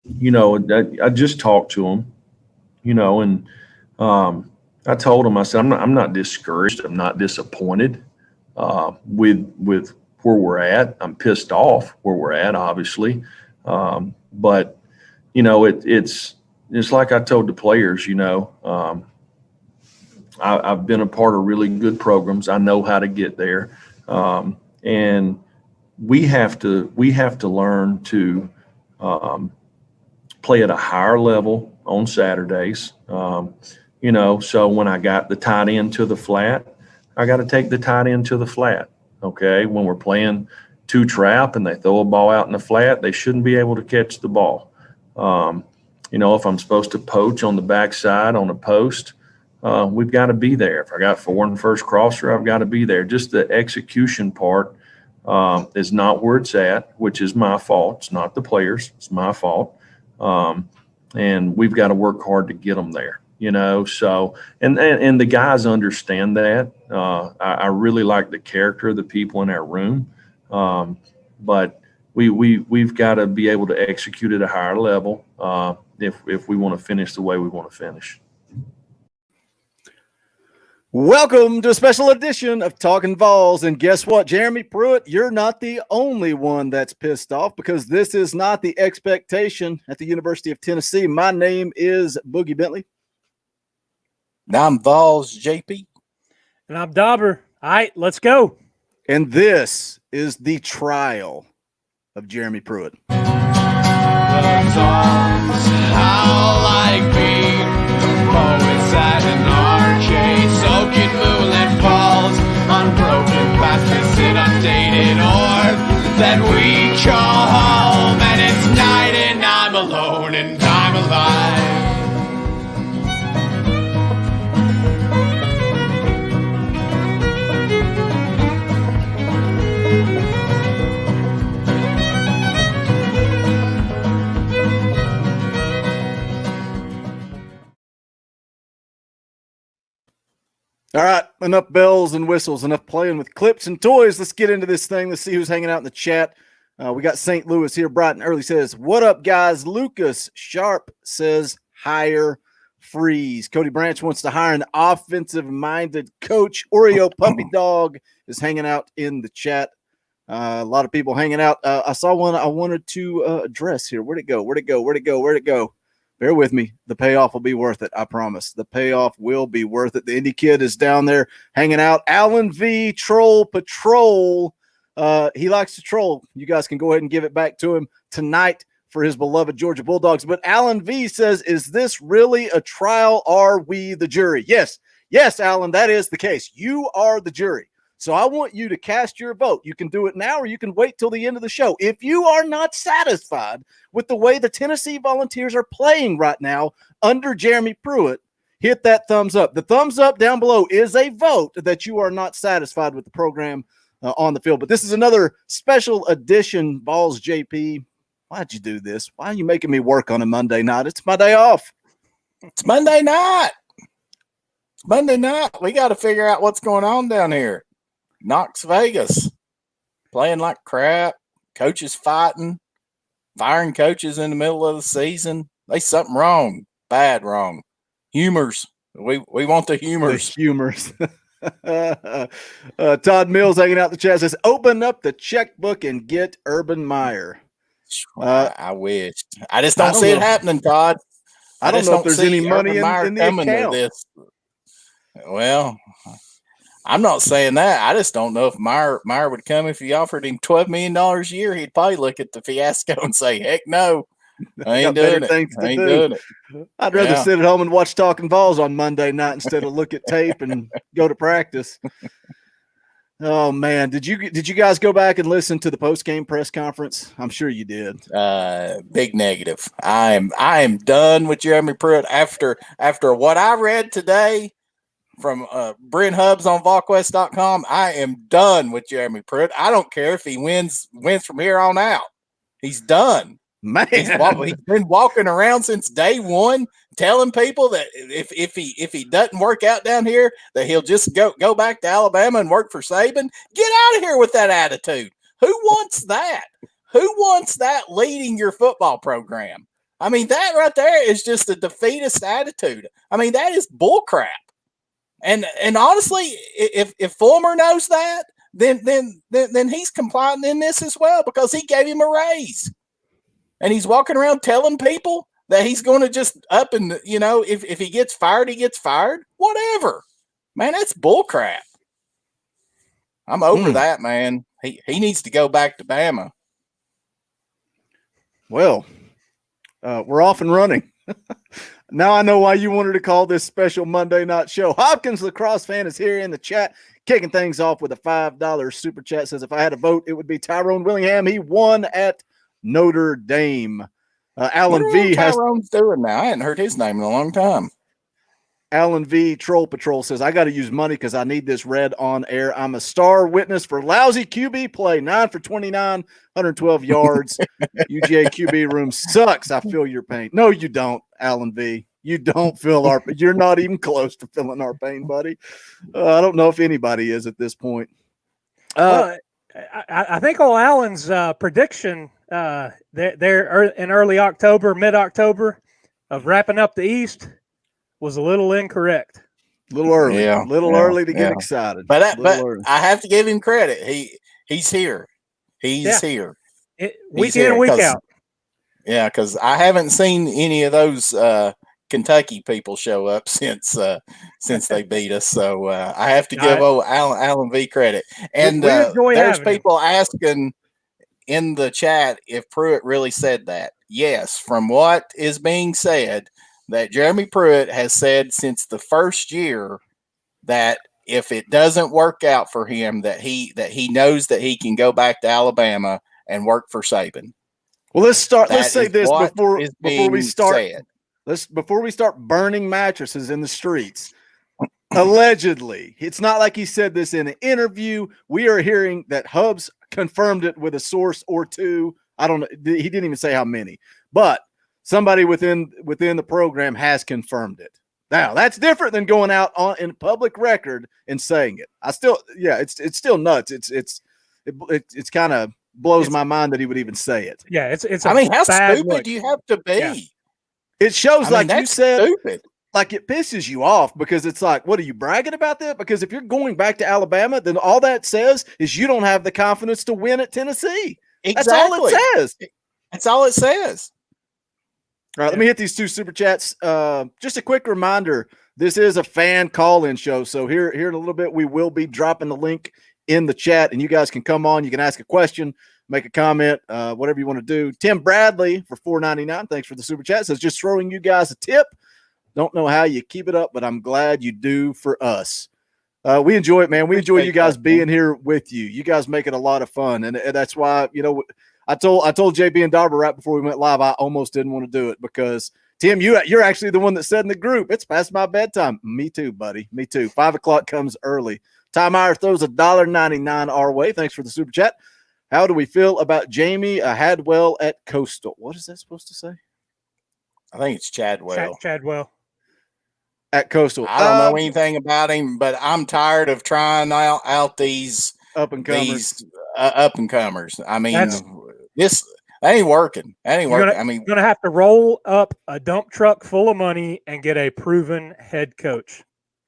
I just talked to him, and I told him, I said, I'm not discouraged. I'm not disappointed with where we're at. I'm pissed off where we're at, obviously. But it's like I told the players, I've been a part of really good programs. I know how to get there, and we have to learn to play at a higher level on Saturdays. So when I got the tight end to the flat, I got to take the tight end to the flat. Okay, when we're playing two trap and they throw a ball out in the flat, they shouldn't be able to catch the ball. If I'm supposed to poach on the backside on a post, we've got to be there. If I got 4 in the first crosser, I've got to be there. Just the execution part is not where it's at, which is my fault. It's not the players. It's my fault. And we've got to work hard to get them there, So, and the guys understand that. I really like the character of the people in our room. But we've got to be able to execute at a higher level if we want to finish the way we want to finish. Welcome to a special edition of Talkin VAWLS. And guess what, Jeremy Pruitt, you're not the only one that's pissed off, because this is not the expectation at the University of Tennessee. My name is Boogie Bentley. And I'm Vols JP. And I'm Dobber. All right, let's go. And this is the trial of Jeremy Pruitt. The songs how like me, poets at an arcade, soaking moonlit falls, unbroken past this inundated orb that we call home, and it's night and I'm alone and I'm alive. All right, enough bells and whistles, enough playing with clips and toys. Let's get into this thing. Let's see who's hanging out in the chat. We got St. Louis here. Bright and early says, "What up, guys?" Lucas Sharp says, "Hire Freeze." Cody Branch wants to hire an offensive-minded coach. Oreo Puppy Dog is hanging out in the chat. A lot of people hanging out. I saw one I wanted to address here. Where'd it go? Bear with me. The payoff will be worth it. I promise. The payoff will be worth it. The Indy Kid is down there hanging out. Alan V. Troll Patrol. He likes to troll. You guys can go ahead and give it back to him tonight for his beloved Georgia Bulldogs. But Alan V. says, "Is this really a trial? Are we the jury?" Yes. Yes, Alan, that is the case. You are the jury. So I want you to cast your vote. You can do it now, or you can wait till the end of the show. If you are not satisfied with the way the Tennessee Volunteers are playing right now under Jeremy Pruitt, hit that thumbs up. The thumbs up down below is a vote that you are not satisfied with the program on the field. But this is another special edition, Vols JP. Why'd you do this? Why are you making me work on a Monday night? It's my day off. It's Monday night. It's Monday night. We got to figure out what's going on down here. Knox Vegas, playing like crap, coaches fighting, firing coaches in the middle of the season. There's something wrong, bad wrong. Humors. We want the humors. The humors. Todd Mills hanging out in the chat says, "Open up the checkbook and get Urban Meyer." I wish. I just don't see it happening, Todd. I don't know if there's any money in the account. This. Well, I'm not saying that. I just don't know if Meyer would come if he offered him $12 million a year. He'd probably look at the fiasco and say, "Heck no, I ain't doing it. I'd rather sit at home and watch Talkin VAWLS on Monday night instead of look at tape and go to practice." Oh man, did you guys go back and listen to the post-game press conference? I'm sure you did. Big negative. I am done with Jeremy Pruitt after what I read today from Bryn Hubbs on VolQuest.com. I am done with Jeremy Pruitt. I don't care if he wins from here on out. He's done. Man, he's been walking around since day one, telling people that if he doesn't work out down here, that he'll just go back to Alabama and work for Saban. Get out of here with that attitude. Who wants that? Who wants that leading your football program? I mean, that right there is just a defeatist attitude. I mean, that is bullcrap. And honestly, if Fulmer knows that, then he's compliant in this as well, because he gave him a raise, and he's walking around telling people that he's going to just up and, you know, if he gets fired, he gets fired. Whatever, man. That's bullcrap. I'm over that, man. He needs to go back to Bama. Well, we're off and running. Now I know why you wanted to call this special Monday night show. Hopkins Lacrosse fan is here in the chat, kicking things off with a $5 super chat. Says, if I had a vote, it would be Tyrone Willingham. He won at Notre Dame. Alan V has Tyrone's doing now. I hadn't heard his name in a long time. Alan V Troll Patrol says, I got to use money because I need this red on air. I'm a star witness for lousy QB play. 9 for 29, 112 yards. UGA QB room sucks. I feel your pain. No, you don't, Alan V. You don't feel our – you're not even close to feeling our pain, buddy. I don't know if anybody is at this point. Well, I think old Allen's prediction there in early October, mid-October, of wrapping up the East was a little incorrect. A little early. Yeah, early to get excited. But I have to give him credit. He's here. He's here. Week in and week out. Yeah, because I haven't seen any of those Kentucky people show up since they beat us. So I have to give Alan V credit. And there's people asking in the chat if Pruitt really said that. Yes, from what is being said, that Jeremy Pruitt has said since the first year that if it doesn't work out for him, that he knows that he can go back to Alabama and work for Saban. Well, let's say this before we start. Before we start burning mattresses in the streets. Allegedly, it's not like he said this in an interview. We are hearing that Hubs confirmed it with a source or two. I don't know. He didn't even say how many, but somebody within the program has confirmed it. Now that's different than going out in public record and saying it. It's still nuts. It's kind of blows my mind that he would even say it. Yeah, it's. I mean, how stupid do you have to be? Yeah. It shows, like you said, stupid. Like it pisses you off because it's like, what are you bragging about that? Because if you're going back to Alabama, then all that says is you don't have the confidence to win at Tennessee. Exactly. That's all it says. That's all it says. All right, let me hit these 2 super chats. Just a quick reminder, this is a fan call-in show. So here in a little bit, we will be dropping the link in the chat, and you guys can come on. You can ask a question, make a comment, whatever you want to do. Tim Bradley for $4.99. Thanks for the super chat. Says, just throwing you guys a tip. Don't know how you keep it up, but I'm glad you do for us. We enjoy it, man. We enjoy you guys being here with you. You guys make it a lot of fun, and that's why, you know, I told JP and Dobber right before we went live, I almost didn't want to do it because Tim, you're actually the one that said in the group, it's past my bedtime. Me too, buddy. Me too. 5 o'clock comes early. Ty Meyer throws $1.99 our way. Thanks for the super chat. How do we feel about Jamie Hadwell at Coastal? What is that supposed to say? I think it's Chadwell. Chadwell. At Coastal. I don't know anything about him, but I'm tired of trying out these up-and-comers. Up-and-comers. I mean, this ain't working. That ain't working. You're going to have to roll up a dump truck full of money and get a proven head coach.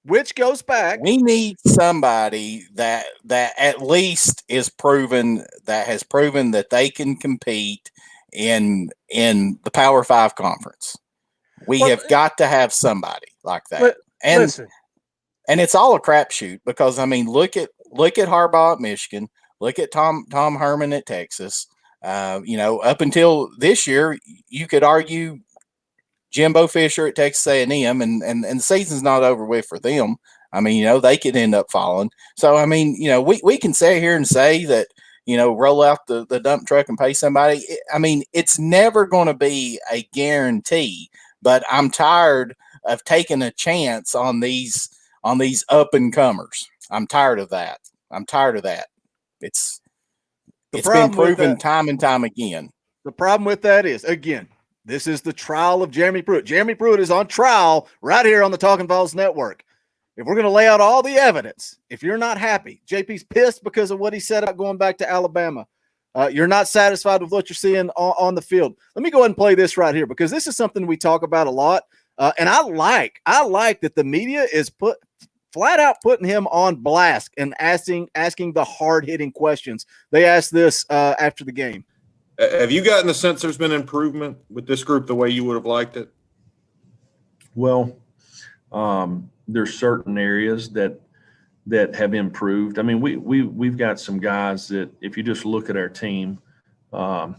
Which goes back. We need somebody that at least is proven, that has proven that they can compete in the Power 5 conference. We have got to have somebody like that. And it's all a crapshoot because, I mean, look at Harbaugh at Michigan. Look at Tom Herman at Texas. You know, up until this year, you could argue Jimbo Fisher at Texas A&M, and the season's not over with for them. I mean, you know, they could end up falling. So, I mean, you know, we can sit here and say that, you know, roll out the dump truck and pay somebody. I mean, it's never going to be a guarantee, but I'm tired of taking a chance on these up and comers. I'm tired of that. It's been proven time and time again. The problem with that is, again, this is the trial of Jeremy Pruitt. Jeremy Pruitt is on trial right here on the Talkin VAWLS Network. If we're going to lay out all the evidence, if you're not happy, JP's pissed because of what he said about going back to Alabama. You're not satisfied with what you're seeing on the field. Let me go ahead and play this right here because this is something we talk about a lot. And I like that the media is flat out putting him on blast and asking the hard-hitting questions. They asked this after the game. Have you gotten the sense there's been improvement with this group the way you would have liked it? Well, there's certain areas that have improved. I mean, we've got some guys that if you just look at our team, on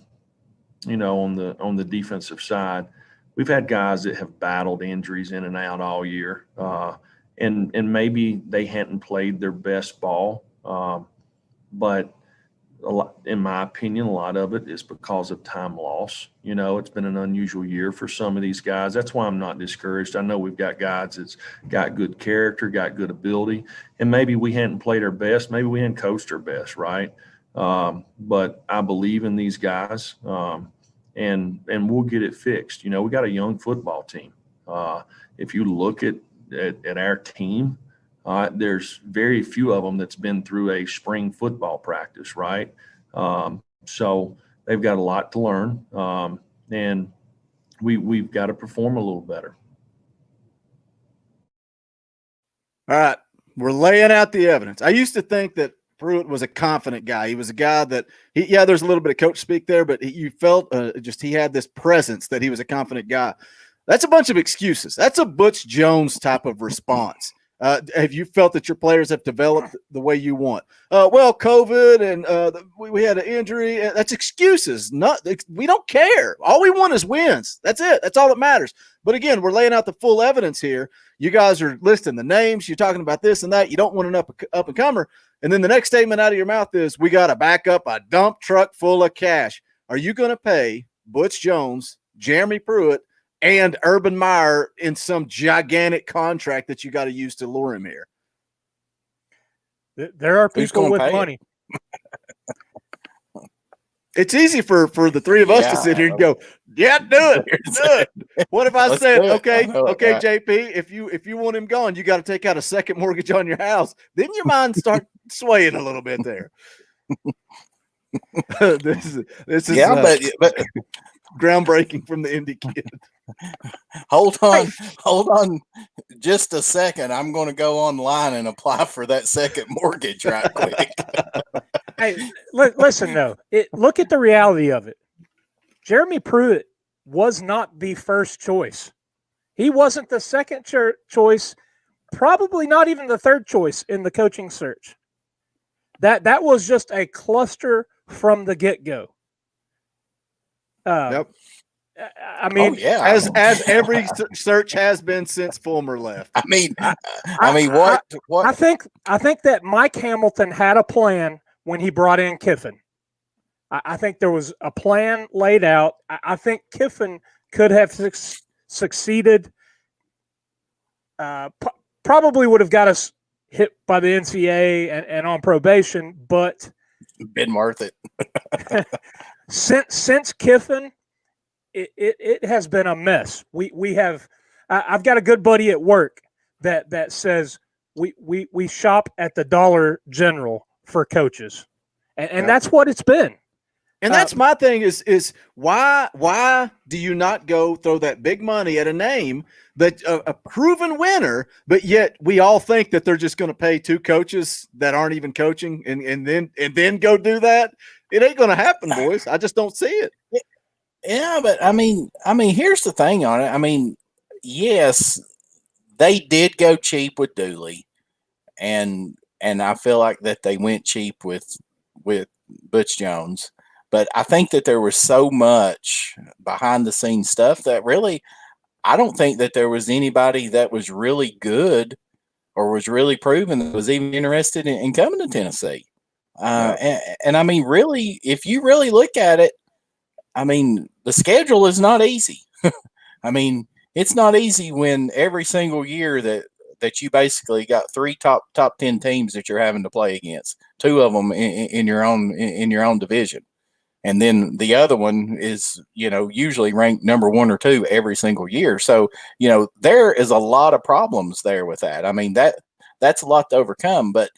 the defensive side, we've had guys that have battled injuries in and out all year, and maybe they hadn't played their best ball, but in my opinion, a lot of it is because of time loss. It's been an unusual year for some of these guys. That's why I'm not discouraged. I know we've got guys that's got good character, got good ability, and maybe we hadn't played our best. Maybe we hadn't coached our best, right? But I believe in these guys, and we'll get it fixed. We got a young football team. If you look at our team, there's very few of them that's been through a spring football practice, right? So they've got a lot to learn, and we've got to perform a little better. All right, we're laying out the evidence. I used to think that Pruitt was a confident guy. He was a guy that there's a little bit of coach speak there, but you felt he had this presence that he was a confident guy. That's a bunch of excuses. That's a Butch Jones type of response. Have you felt that your players have developed the way you want? Well, COVID and we had an injury. That's excuses. We don't care. All we want is wins. That's it. That's all that matters. But again, we're laying out the full evidence here. You guys are listing the names. You're talking about this and that. You don't want an up and comer. And then the next statement out of your mouth is, we got to back up a dump truck full of cash. Are you going to pay Butch Jones, Jeremy Pruitt, and Urban Meyer in some gigantic contract that you got to use to lure him here? There are people with money. It's easy for the three of us to sit here and go, yeah, do it. Do it. What if I said, okay, JP, if you want him gone, you got to take out a second mortgage on your house. Then your mind start swaying a little bit there. This is but groundbreaking from the Indy Kid. Hold on just a second. I'm going to go online and apply for that second mortgage right quick. Hey, listen though. Look at the reality of it. Jeremy Pruitt was not the first choice. He wasn't the second choice, probably not even the third choice in the coaching search. That was just a cluster from the get-go. Yep. I mean, as every search has been since Fulmer left. I mean, what? I think that Mike Hamilton had a plan when he brought in Kiffin. I think there was a plan laid out. I think Kiffin could have succeeded. Probably would have got us hit by the NCAA and on probation, but been worth it. since Kiffin, it has been a mess. We have. I've got a good buddy at work that says we shop at the Dollar General for coaches, and that's what it's been. And that's my thing is why do you not go throw that big money at a name that a proven winner, but yet we all think that they're just going to pay two coaches that aren't even coaching and then go do that? It ain't going to happen, boys. I just don't see it. Yeah, but I mean, here's the thing on it. I mean, yes, they did go cheap with Dooley, and I feel like that they went cheap with Butch Jones. But I think that there was so much behind the scenes stuff that really, I don't think that there was anybody that was really good or was really proven that was even interested in coming to Tennessee. And I mean, really, if you really look at it, I mean, the schedule is not easy. I mean, it's not easy when every single year that you basically got three top 10 teams that you're having to play against, two of them in your own division. And then the other one is, usually ranked number 1 or 2 every single year. So, there is a lot of problems there with that. I mean, that's a lot to overcome. But,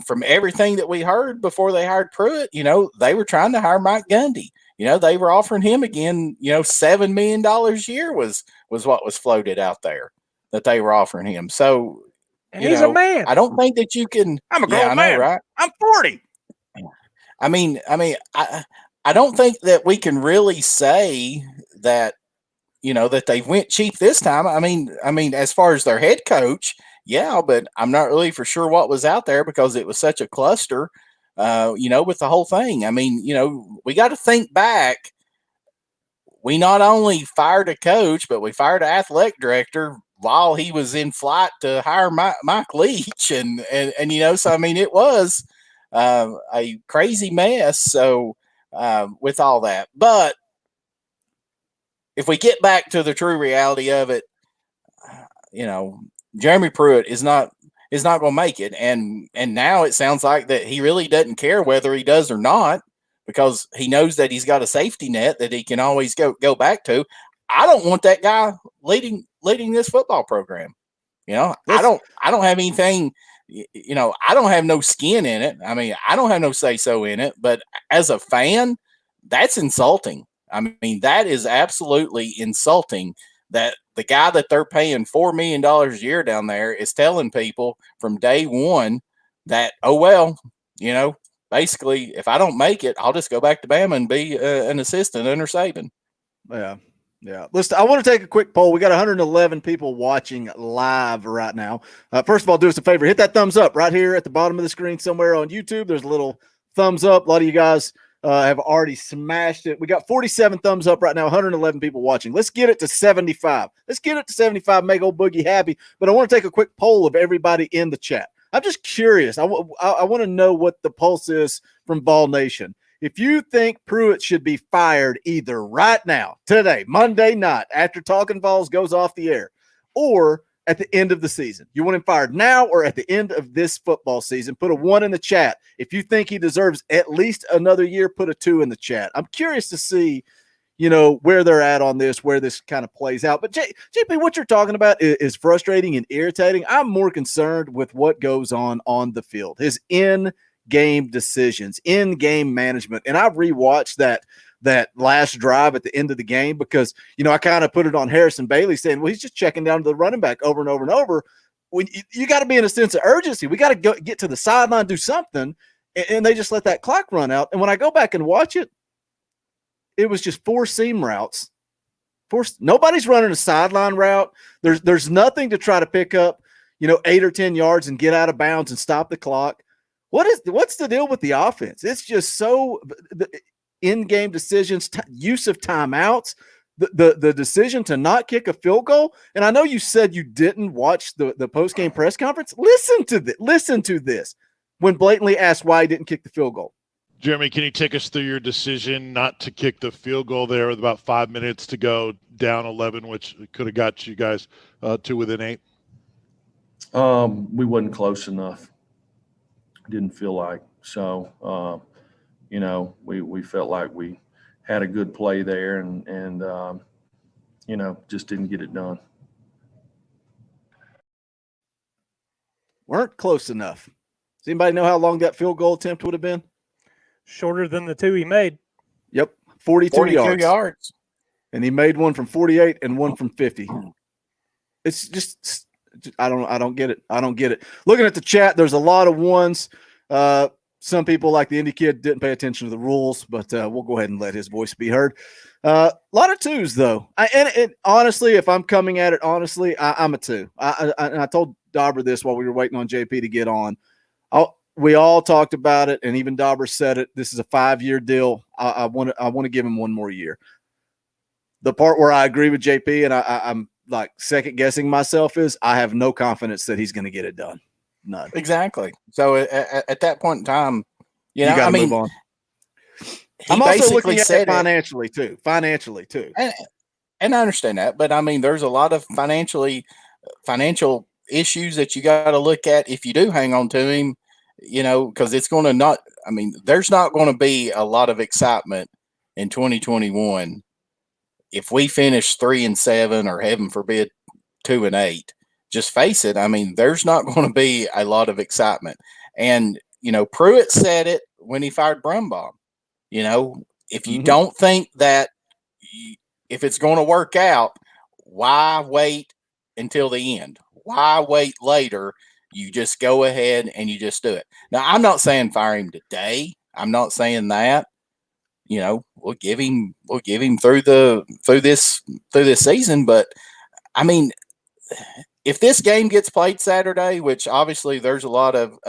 from everything that we heard before they hired Pruitt, they were trying to hire Mike Gundy. They were offering him again, $7 million a year was what was floated out there that they were offering him. So, And he's a man. I don't think that you can. I'm a grown I know, man. right? I'm 40. I don't think that we can really say that, that they went cheap this time. I mean, as far as their head coach, yeah, but I'm not really for sure what was out there because it was such a cluster, with the whole thing. I mean, we got to think back. We not only fired a coach, but we fired an athletic director while he was in flight to hire Mike Leach. And so, I mean, it was a crazy mess. So with all that, but if we get back to the true reality of it, Jeremy Pruitt is not going to make it. And now it sounds like that he really doesn't care whether he does or not, because he knows that he's got a safety net that he can always go back to. I don't want that guy leading this football program. I don't have anything, I don't have no skin in it. I mean, I don't have no say so in it, but as a fan, that's insulting. I mean, that is absolutely insulting that the guy that they're paying $4 million a year down there is telling people from day one that, oh, well, basically, if I don't make it, I'll just go back to Bama and be an assistant under Saban. Yeah. Yeah. Listen, I want to take a quick poll. We got 111 people watching live right now. First of all, do us a favor. Hit that thumbs up right here at the bottom of the screen somewhere on YouTube. There's a little thumbs up. A lot of you guys have already smashed it. We got 47 thumbs up right now, 111 people watching. Let's get it to 75. Let's get it to 75, make old Boogie happy. But I want to take a quick poll of everybody in the chat. I'm just curious. I want to know what the pulse is from Vol Nation. If you think Pruitt should be fired either right now, today, Monday night, after Talkin VAWLS goes off the air, or at the end of the season, you want him fired now or at the end of this football season, put a 1 in the chat. If you think he deserves at least another year, put a 2 in the chat. I'm curious to see, where they're at on this, where this kind of plays out. But JP, what you're talking about is frustrating and irritating. I'm more concerned with what goes on the field, his in-game decisions, in-game management. And I've rewatched that last drive at the end of the game because, I kind of put it on Harrison Bailey saying, well, he's just checking down to the running back over and over and over. When you got to be in a sense of urgency. We got to get to the sideline, do something. And they just let that clock run out. And when I go back and watch it, it was just 4 seam routes. Nobody's running a sideline route. There's nothing to try to pick up, 8 or 10 yards and get out of bounds and stop the clock. What's the deal with the offense? It's just so in-game decisions, use of timeouts, the decision to not kick a field goal. And I know you said you didn't watch the post-game press conference. Listen to this when blatantly asked why he didn't kick the field goal. Jeremy, can you take us through your decision not to kick the field goal there with about 5 minutes to go, down 11, which could have got you guys to within 8? We wasn't close enough. Didn't feel like so. We felt like we had a good play there, and just didn't get it done. Weren't close enough. Does anybody know how long that field goal attempt would have been? Shorter than the 2 he made. Yep, 42 yards. And he made one from 48 and one from 50. It's just I don't get it. I don't get it. Looking at the chat, there's a lot of ones. Some people, like the Indy kid, didn't pay attention to the rules, but we'll go ahead and let his voice be heard. A lot of 2s, though. And honestly, if I'm coming at it honestly, I'm a 2. I told Dobber this while we were waiting on JP to get on. We all talked about it, and even Dobber said it. This is a 5-year deal. I want to give him 1 more year. The part where I agree with JP and I'm like second guessing myself is I have no confidence that he's going to get it done. None. Exactly. So at that point in time, you got to move on. I'm also looking at it financially too. And I understand that, but I mean, there's a lot of financial issues that you got to look at if you do hang on to him, because it's going to there's not going to be a lot of excitement in 2021 if we finish 3-7 or heaven forbid 2-8. Just face it. I mean, there's not going to be a lot of excitement. And, Pruitt said it when he fired Brumbaum. If you don't think that if it's going to work out, why wait until the end? Why wait later? You just go ahead and you just do it. Now, I'm not saying fire him today. I'm not saying that. We'll give him through this season. But I mean, if this game gets played Saturday, which obviously there's a lot of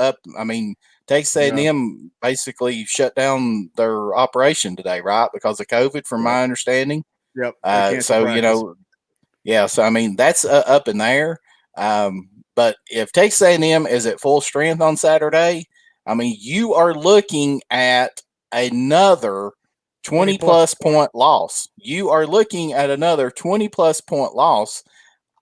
Texas A&M basically shut down their operation today, right? Because of COVID, from my understanding. Yep. So that's up in there. But if Texas A&M is at full strength on Saturday, you are looking at another 20-plus point loss. You are looking at another 20-plus point loss.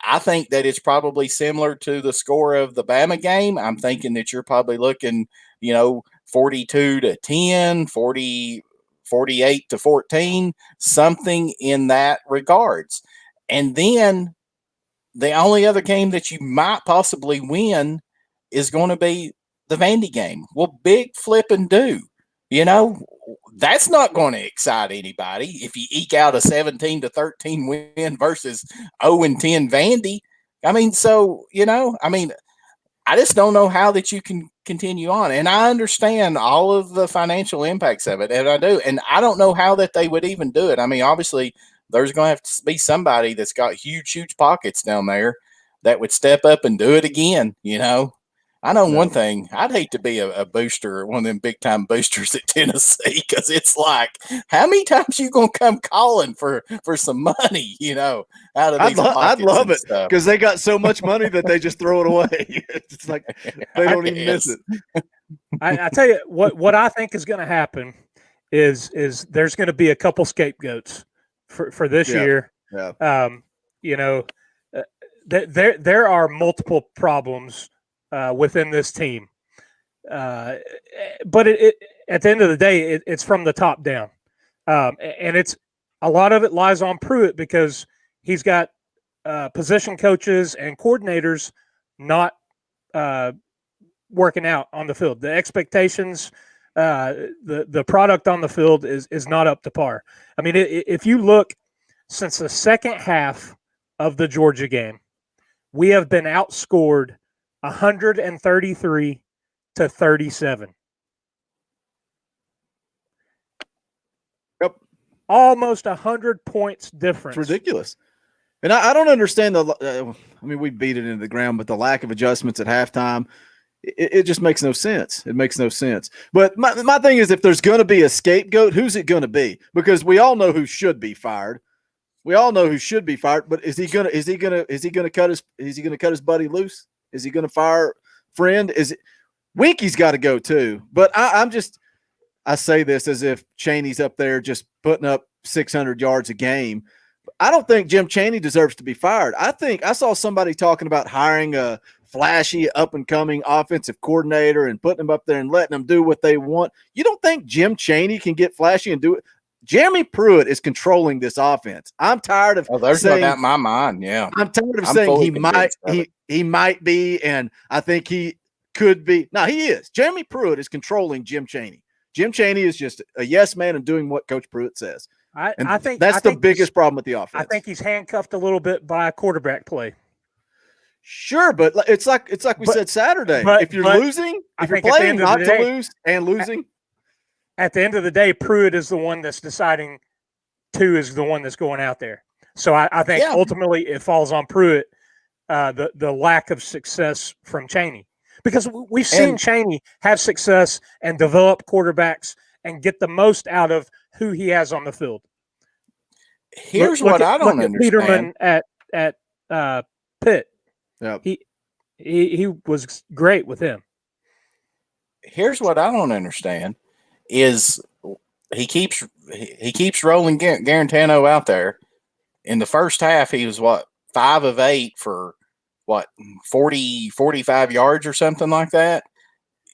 I think that it's probably similar to the score of the Bama game. I'm thinking that you're probably looking, 42-10, 48-14, something in that regards. And then the only other game that you might possibly win is going to be the Vandy game. Well, big flip and do. That's not going to excite anybody if you eke out a 17-13 win versus 0-10 Vandy. I just don't know how that you can continue on. And I understand all of the financial impacts of it, and I do. And I don't know how that they would even do it. Obviously, there's going to have to be somebody that's got huge pockets down there that would step up and do it again. I know one thing. I'd hate to be a booster, one of them big time boosters at Tennessee, because it's like, how many times you gonna come calling for some money? Out of these I'd love it stuff. Because they got so much money that they just throw it away. It's like they don't even miss it. I tell you what I think is going to happen is there's going to be a couple scapegoats for this year. Yeah. There are multiple problems within this team, but it at the end of the day, it's from the top down, and it's a lot of it lies on Pruitt because he's got position coaches and coordinators not working out on the field. The expectations, the product on the field is not up to par. If you look since the second half of the Georgia game, we have been outscored 133-37. Yep. Almost 100 points difference. It's ridiculous. And I don't understand we beat it into the ground, but the lack of adjustments at halftime, it just makes no sense. It makes no sense. But my thing is, if there's going to be a scapegoat, who's it going to be? Because we all know who should be fired. We all know who should be fired, but is he gonna cut his buddy loose? Is he gonna fire friend? Winky's got to go too? But I say this as if Chaney's up there just putting up 600 yards a game. I don't think Jim Chaney deserves to be fired. I saw somebody talking about hiring a flashy up and coming offensive coordinator and putting them up there and letting them do what they want. You don't think Jim Chaney can get flashy and do it? Jeremy Pruitt is controlling this offense. I'm tired of there's saying, no doubt in my mind. Yeah. I'm tired of saying he might be, and I think he could be. No, he is. Jeremy Pruitt is controlling Jim Chaney. Jim Chaney is just a yes man and doing what Coach Pruitt says. I think that's the biggest problem with the offense. I think he's handcuffed a little bit by quarterback play. Sure, but it's like we said Saturday. If you're losing, if you're playing not to lose and losing. At the end of the day, Pruitt is the one that's deciding who is the one that's going out there. So I think ultimately it falls on Pruitt, the lack of success from Chaney. Because we've seen Chaney have success and develop quarterbacks and get the most out of who he has on the field. Here's what I don't understand. Peterman at Pitt. Yep. He was great with him. Here's what I don't understand is he keeps rolling Garantano out there. In the first half, he was 5 of 8 for 40, 45 yards or something like that.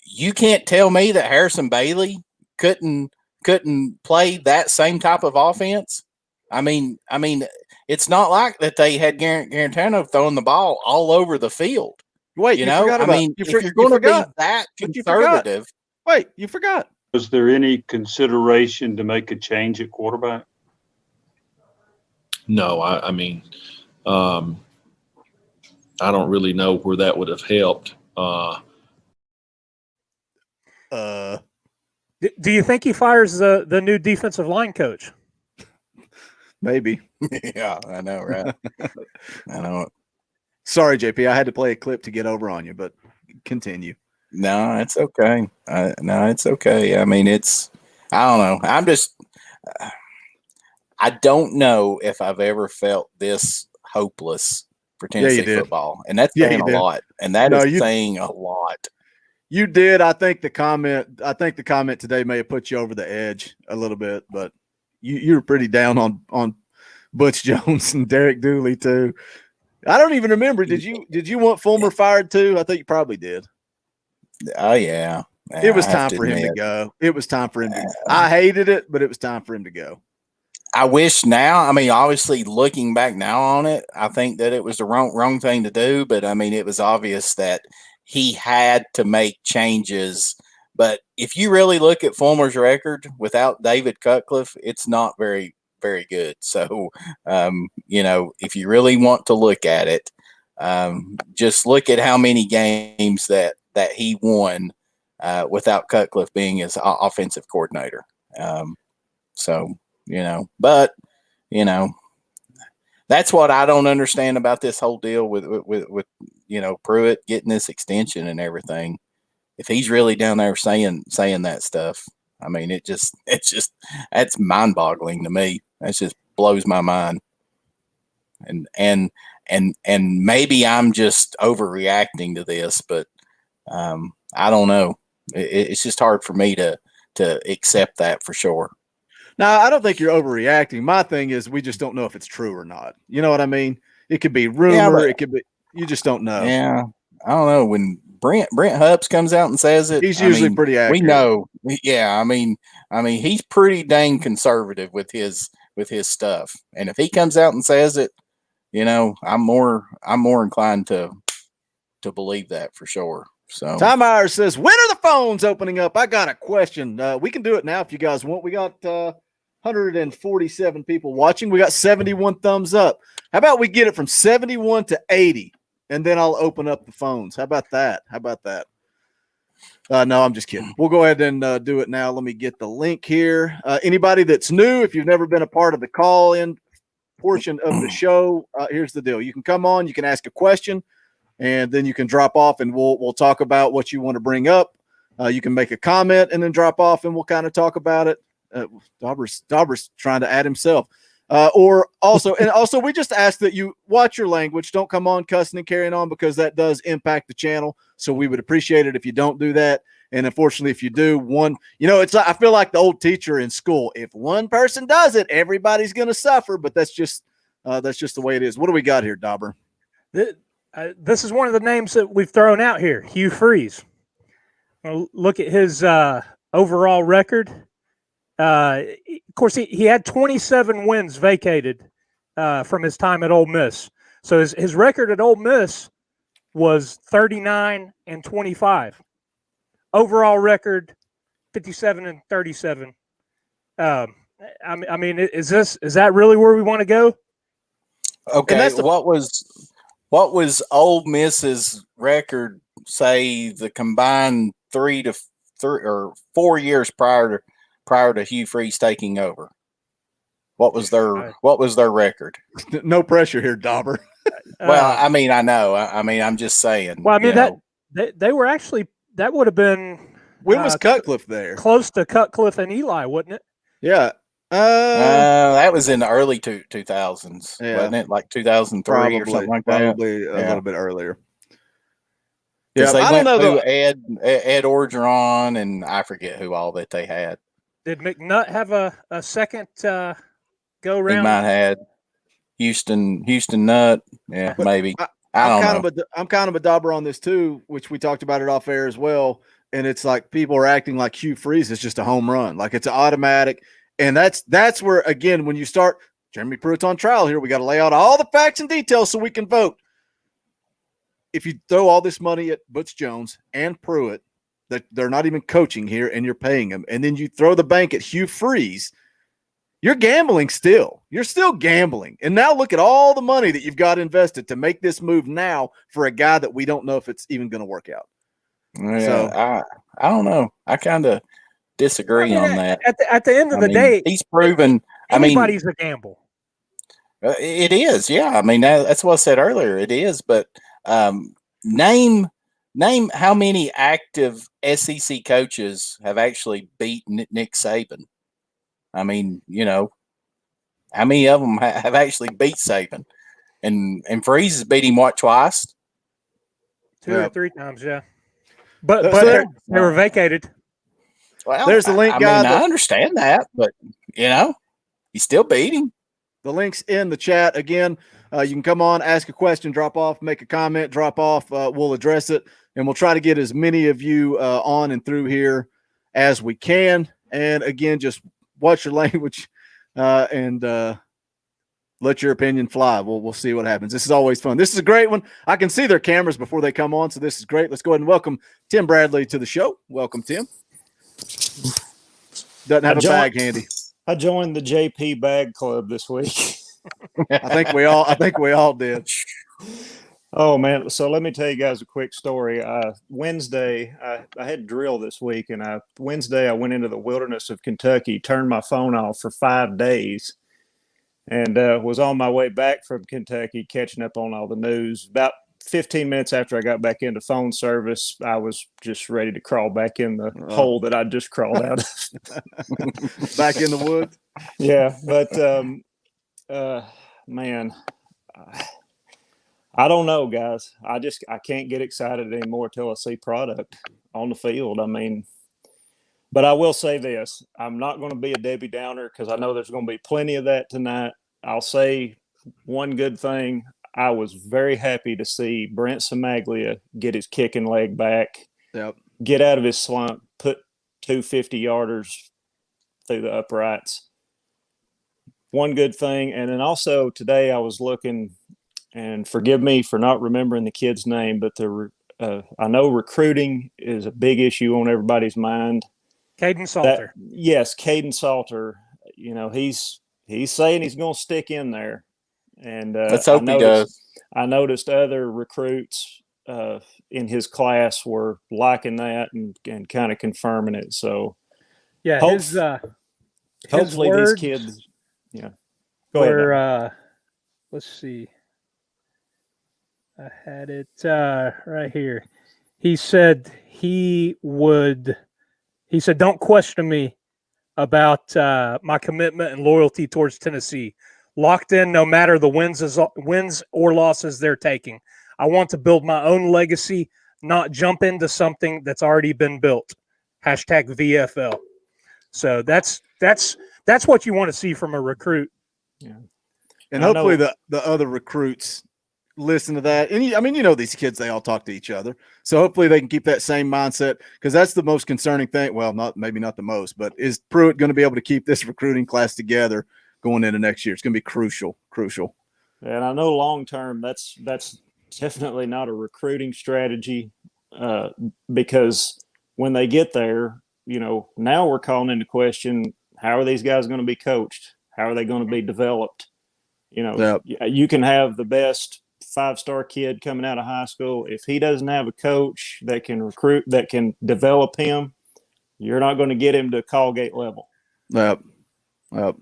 You can't tell me that Harrison Bailey couldn't play that same type of offense. I mean, it's not like that they had Garantano throwing the ball all over the field. Wait, You you know, forgot I about mean, you, if for- you're you going to be forgot. that But you forgot. conservative, Wait, you forgot. Was there any consideration to make a change at quarterback? No, I mean, I don't really know where that would have helped. Do you think he fires the new defensive line coach? Maybe. yeah, I know, right? I know. Sorry, JP. I had to play a clip to get over on you, but continue. No, it's okay. No, it's okay. I mean, I don't know. I don't know if I've ever felt this hopeless for Yeah, you Tennessee did. football. And that's Yeah, saying you a did. lot. And that No, is you- saying a lot. You did. I think the comment today may have put you over the edge a little bit, but you were pretty down on Butch Jones and Derek Dooley too. I don't even remember. Did you want Fulmer fired too? I think you probably did. Oh, yeah. It was I have time to for him to admit. go. It was time for him to. I hated it, but it was time for him to go. I wish now, I mean, obviously looking back now on it, I think that it was the wrong thing to do, but I mean, it was obvious that he had to make changes. But if you really look at Fulmer's record without David Cutcliffe, it's not very, very good. So, you know, if you really want to look at it, just look at how many games that he won without Cutcliffe being his offensive coordinator. So, you know, but, you know, that's what I don't understand about this whole deal with you know, Pruitt getting this extension and everything. If he's really down there saying that stuff, I mean, it's just that's mind boggling to me. That just blows my mind. And maybe I'm just overreacting to this, but I don't know. It's just hard for me to accept that for sure. Now, I don't think you're overreacting. My thing is we just don't know if it's true or not. You know what I mean? It could be rumor. but- It could be. You just don't know. Yeah, I don't know. When Brent Hubbs comes out and says it, He's I usually mean, pretty accurate. we know. Yeah, I mean, he's pretty dang conservative with his stuff. And if he comes out and says it, you know, I'm more inclined to believe that for sure. So Tom Myers says, when are the phones opening up? I got a question. We can do it now if you guys want. We got 147 people watching. We got 71 thumbs up. How about we get it from 71 to 80, and then I'll open up the phones. How about that? No, I'm just kidding. We'll go ahead and do it now. Let me get the link here. Anybody that's new, if you've never been a part of the call-in portion of the show, here's the deal. You can come on, you can ask a question, and then you can drop off, and we'll talk about what you want to bring up. You can make a comment and then drop off, and we'll kind of talk about it. Dobber's trying to add himself. Or also, we just ask that you watch your language. Don't come on cussing and carrying on, because that does impact the channel. So we would appreciate it if you don't do that. And unfortunately, if you do, I feel like the old teacher in school. If one person does it, everybody's going to suffer. But that's just the way it is. What do we got here, Dobber? This is one of the names that we've thrown out here, Hugh Freeze. Well, look at his overall record. Of course, he had 27 wins vacated from his time at Ole Miss. So his record at Ole Miss was 39-25. Overall record 57-37. I mean, is that really where we want to go? okay, what was Ole Miss's record? Say the combined 3 or 4 years prior to Hugh Freeze taking over. What was their record? No pressure here, Dobber. Well, I mean, I know. I mean, I'm just saying. Well, I mean they were actually, that would have been When was Cutcliffe there? close to Cutcliffe and Eli, wasn't it? Yeah. That was in the early 2000s, Yeah. wasn't it? Like 2003 or something like that. Probably a little bit earlier. Yeah, Yeah, I don't know though. Ed Orgeron, and I forget who all that they had. Did McNutt have a second go He round? might have had Houston Nutt. Yeah, But maybe. I don't know. I'm kind of a Dobber on this too, which we talked about it off air as well. And it's like people are acting like Hugh Freeze is just a home run, like it's an automatic. And that's where, again, when you start, Jeremy Pruitt's on trial here, we got to lay out all the facts and details so we can vote. if you throw all this money at Butch Jones and Pruitt, that they're not even coaching here and you're paying them, and then you throw the bank at Hugh Freeze, you're gambling still. You're still gambling. And now look at all the money that you've got invested to make this move now for a guy that we don't know if it's even going to work out. Yeah, So I don't know. I kind of disagree on that. At the end of the day, he's proven. anybody's a gamble. It is, yeah. I mean, that's what I said earlier. It is, but name how many active SEC coaches have actually beaten Nick Saban. I mean, how many of them have actually beat Saban? And Freeze has beat him twice? 2 or 3 times, yeah. But So they were vacated. Well, there's the link, guy. I understand that, but he still beat him. The link's in the chat. Again, you can come on, ask a question, drop off, make a comment, drop off. We'll address it, and we'll try to get as many of you on and through here as we can. And again, just watch your language and let your opinion fly. We'll see what happens. This is always fun. This is a great one. I can see their cameras before they come on, so this is great. Let's go ahead and welcome Tim Bradley to the show. Welcome, Tim. Doesn't have a bag handy. I joined the JP bag club this week. I think we all did. Oh man. So let me tell you guys a quick story. Wednesday, I had drill this week, and Wednesday I went into the wilderness of Kentucky, turned my phone off for 5 days, and was on my way back from Kentucky, catching up on all the news. About 15 minutes after I got back into phone service, I was just ready to crawl back in the hole that I just crawled out of. Back in the woods. Yeah, but man, I don't know, guys. I can't get excited anymore till I see product on the field. I mean, but I will say this: I'm not going to be a Debbie Downer because I know there's going to be plenty of that tonight. I'll say one good thing. I was very happy to see Brent Samaglia get his kicking leg back, get out of his slump, put 2 50-yarders through the uprights. One good thing. And then also today I was looking, and forgive me for not remembering the kid's name, but I know recruiting is a big issue on everybody's mind. Caden Salter. Yes, Caden Salter. He's saying he's going to stick in there. And let's hope he does. I noticed other recruits in his class were liking that and kind of confirming it. So, yeah, hopefully these kids, go ahead. Let's see. I had it right here. He said don't question me about my commitment and loyalty towards Tennessee. Locked in no matter the wins or losses they're taking. I want to build my own legacy, not jump into something that's already been built. #VFL. So that's what you want to see from a recruit. Yeah. And hopefully the other recruits listen to that. And these kids, they all talk to each other. So hopefully they can keep that same mindset, because that's the most concerning thing. Well, maybe not the most, but is Pruitt going to be able to keep this recruiting class together going into next year? It's going to be crucial. And I know long-term that's definitely not a recruiting strategy because when they get there, now we're calling into question, how are these guys going to be coached? How are they going to be developed? You can have the best 5-star kid coming out of high school. If he doesn't have a coach that can recruit, that can develop him, you're not going to get him to Colgate level. Yep. All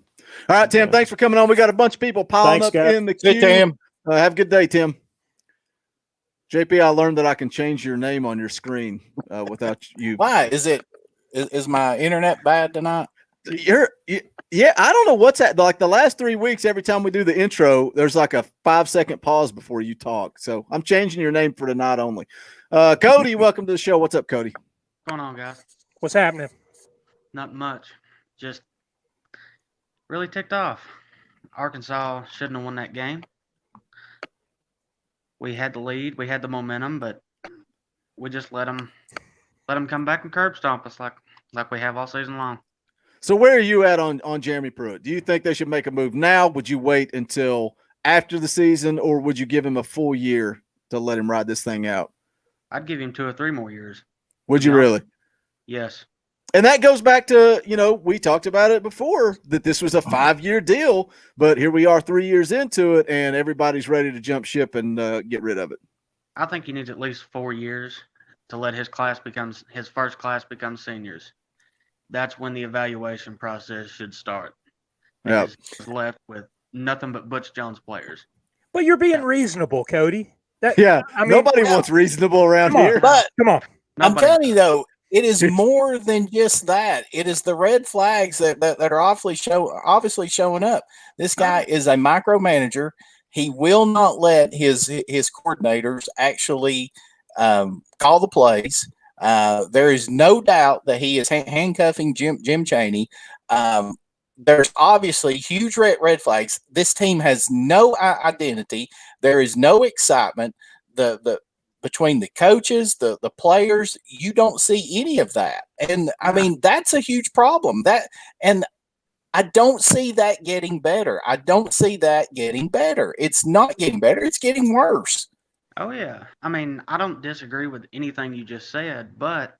right, Tim, thanks for coming on. We got a bunch of people piling up in the queue. Tim. Have a good day, Tim. JP, I learned that I can change your name on your screen without you. Why? Is my internet bad tonight? Yeah, I don't know what's that. Like the last 3 weeks, every time we do the intro, there's like a 5-second pause before you talk. So I'm changing your name for tonight only. Cody, welcome to the show. What's up, Cody? What's going on, guys? What's happening? Not much. Just really ticked off. Arkansas shouldn't have won that game. We had the lead, we had the momentum, but we just let them come back and curb stomp us like we have all season long. So where are you at on Jeremy Pruitt? Do you think they should make a move now? Would you wait until after the season, or would you give him a full year to let him ride this thing out? I'd give him 2 or 3 more years. Would you really? Yes. And that goes back to, we talked about it before, that this was a 5-year deal, but here we are 3 years into it, and everybody's ready to jump ship and get rid of it. I think he needs at least 4 years to let his first class become seniors. That's when the evaluation process should start. Yeah. He's left with nothing but Butch Jones players. But you're being reasonable, Cody. Nobody wants reasonable around here. But Come on. I'm telling you, though, it is more than just that. It is the red flags that are obviously showing up. This guy is a micromanager. He will not let his coordinators actually call the plays. There is no doubt that he is handcuffing Jim Chaney. There's obviously huge red flags. This team has no identity. There is no excitement. Between the coaches, the players, you don't see any of that. And I mean, that's a huge problem. And I don't see that getting better. It's not getting better. It's getting worse. Oh, yeah. I mean, I don't disagree with anything you just said, but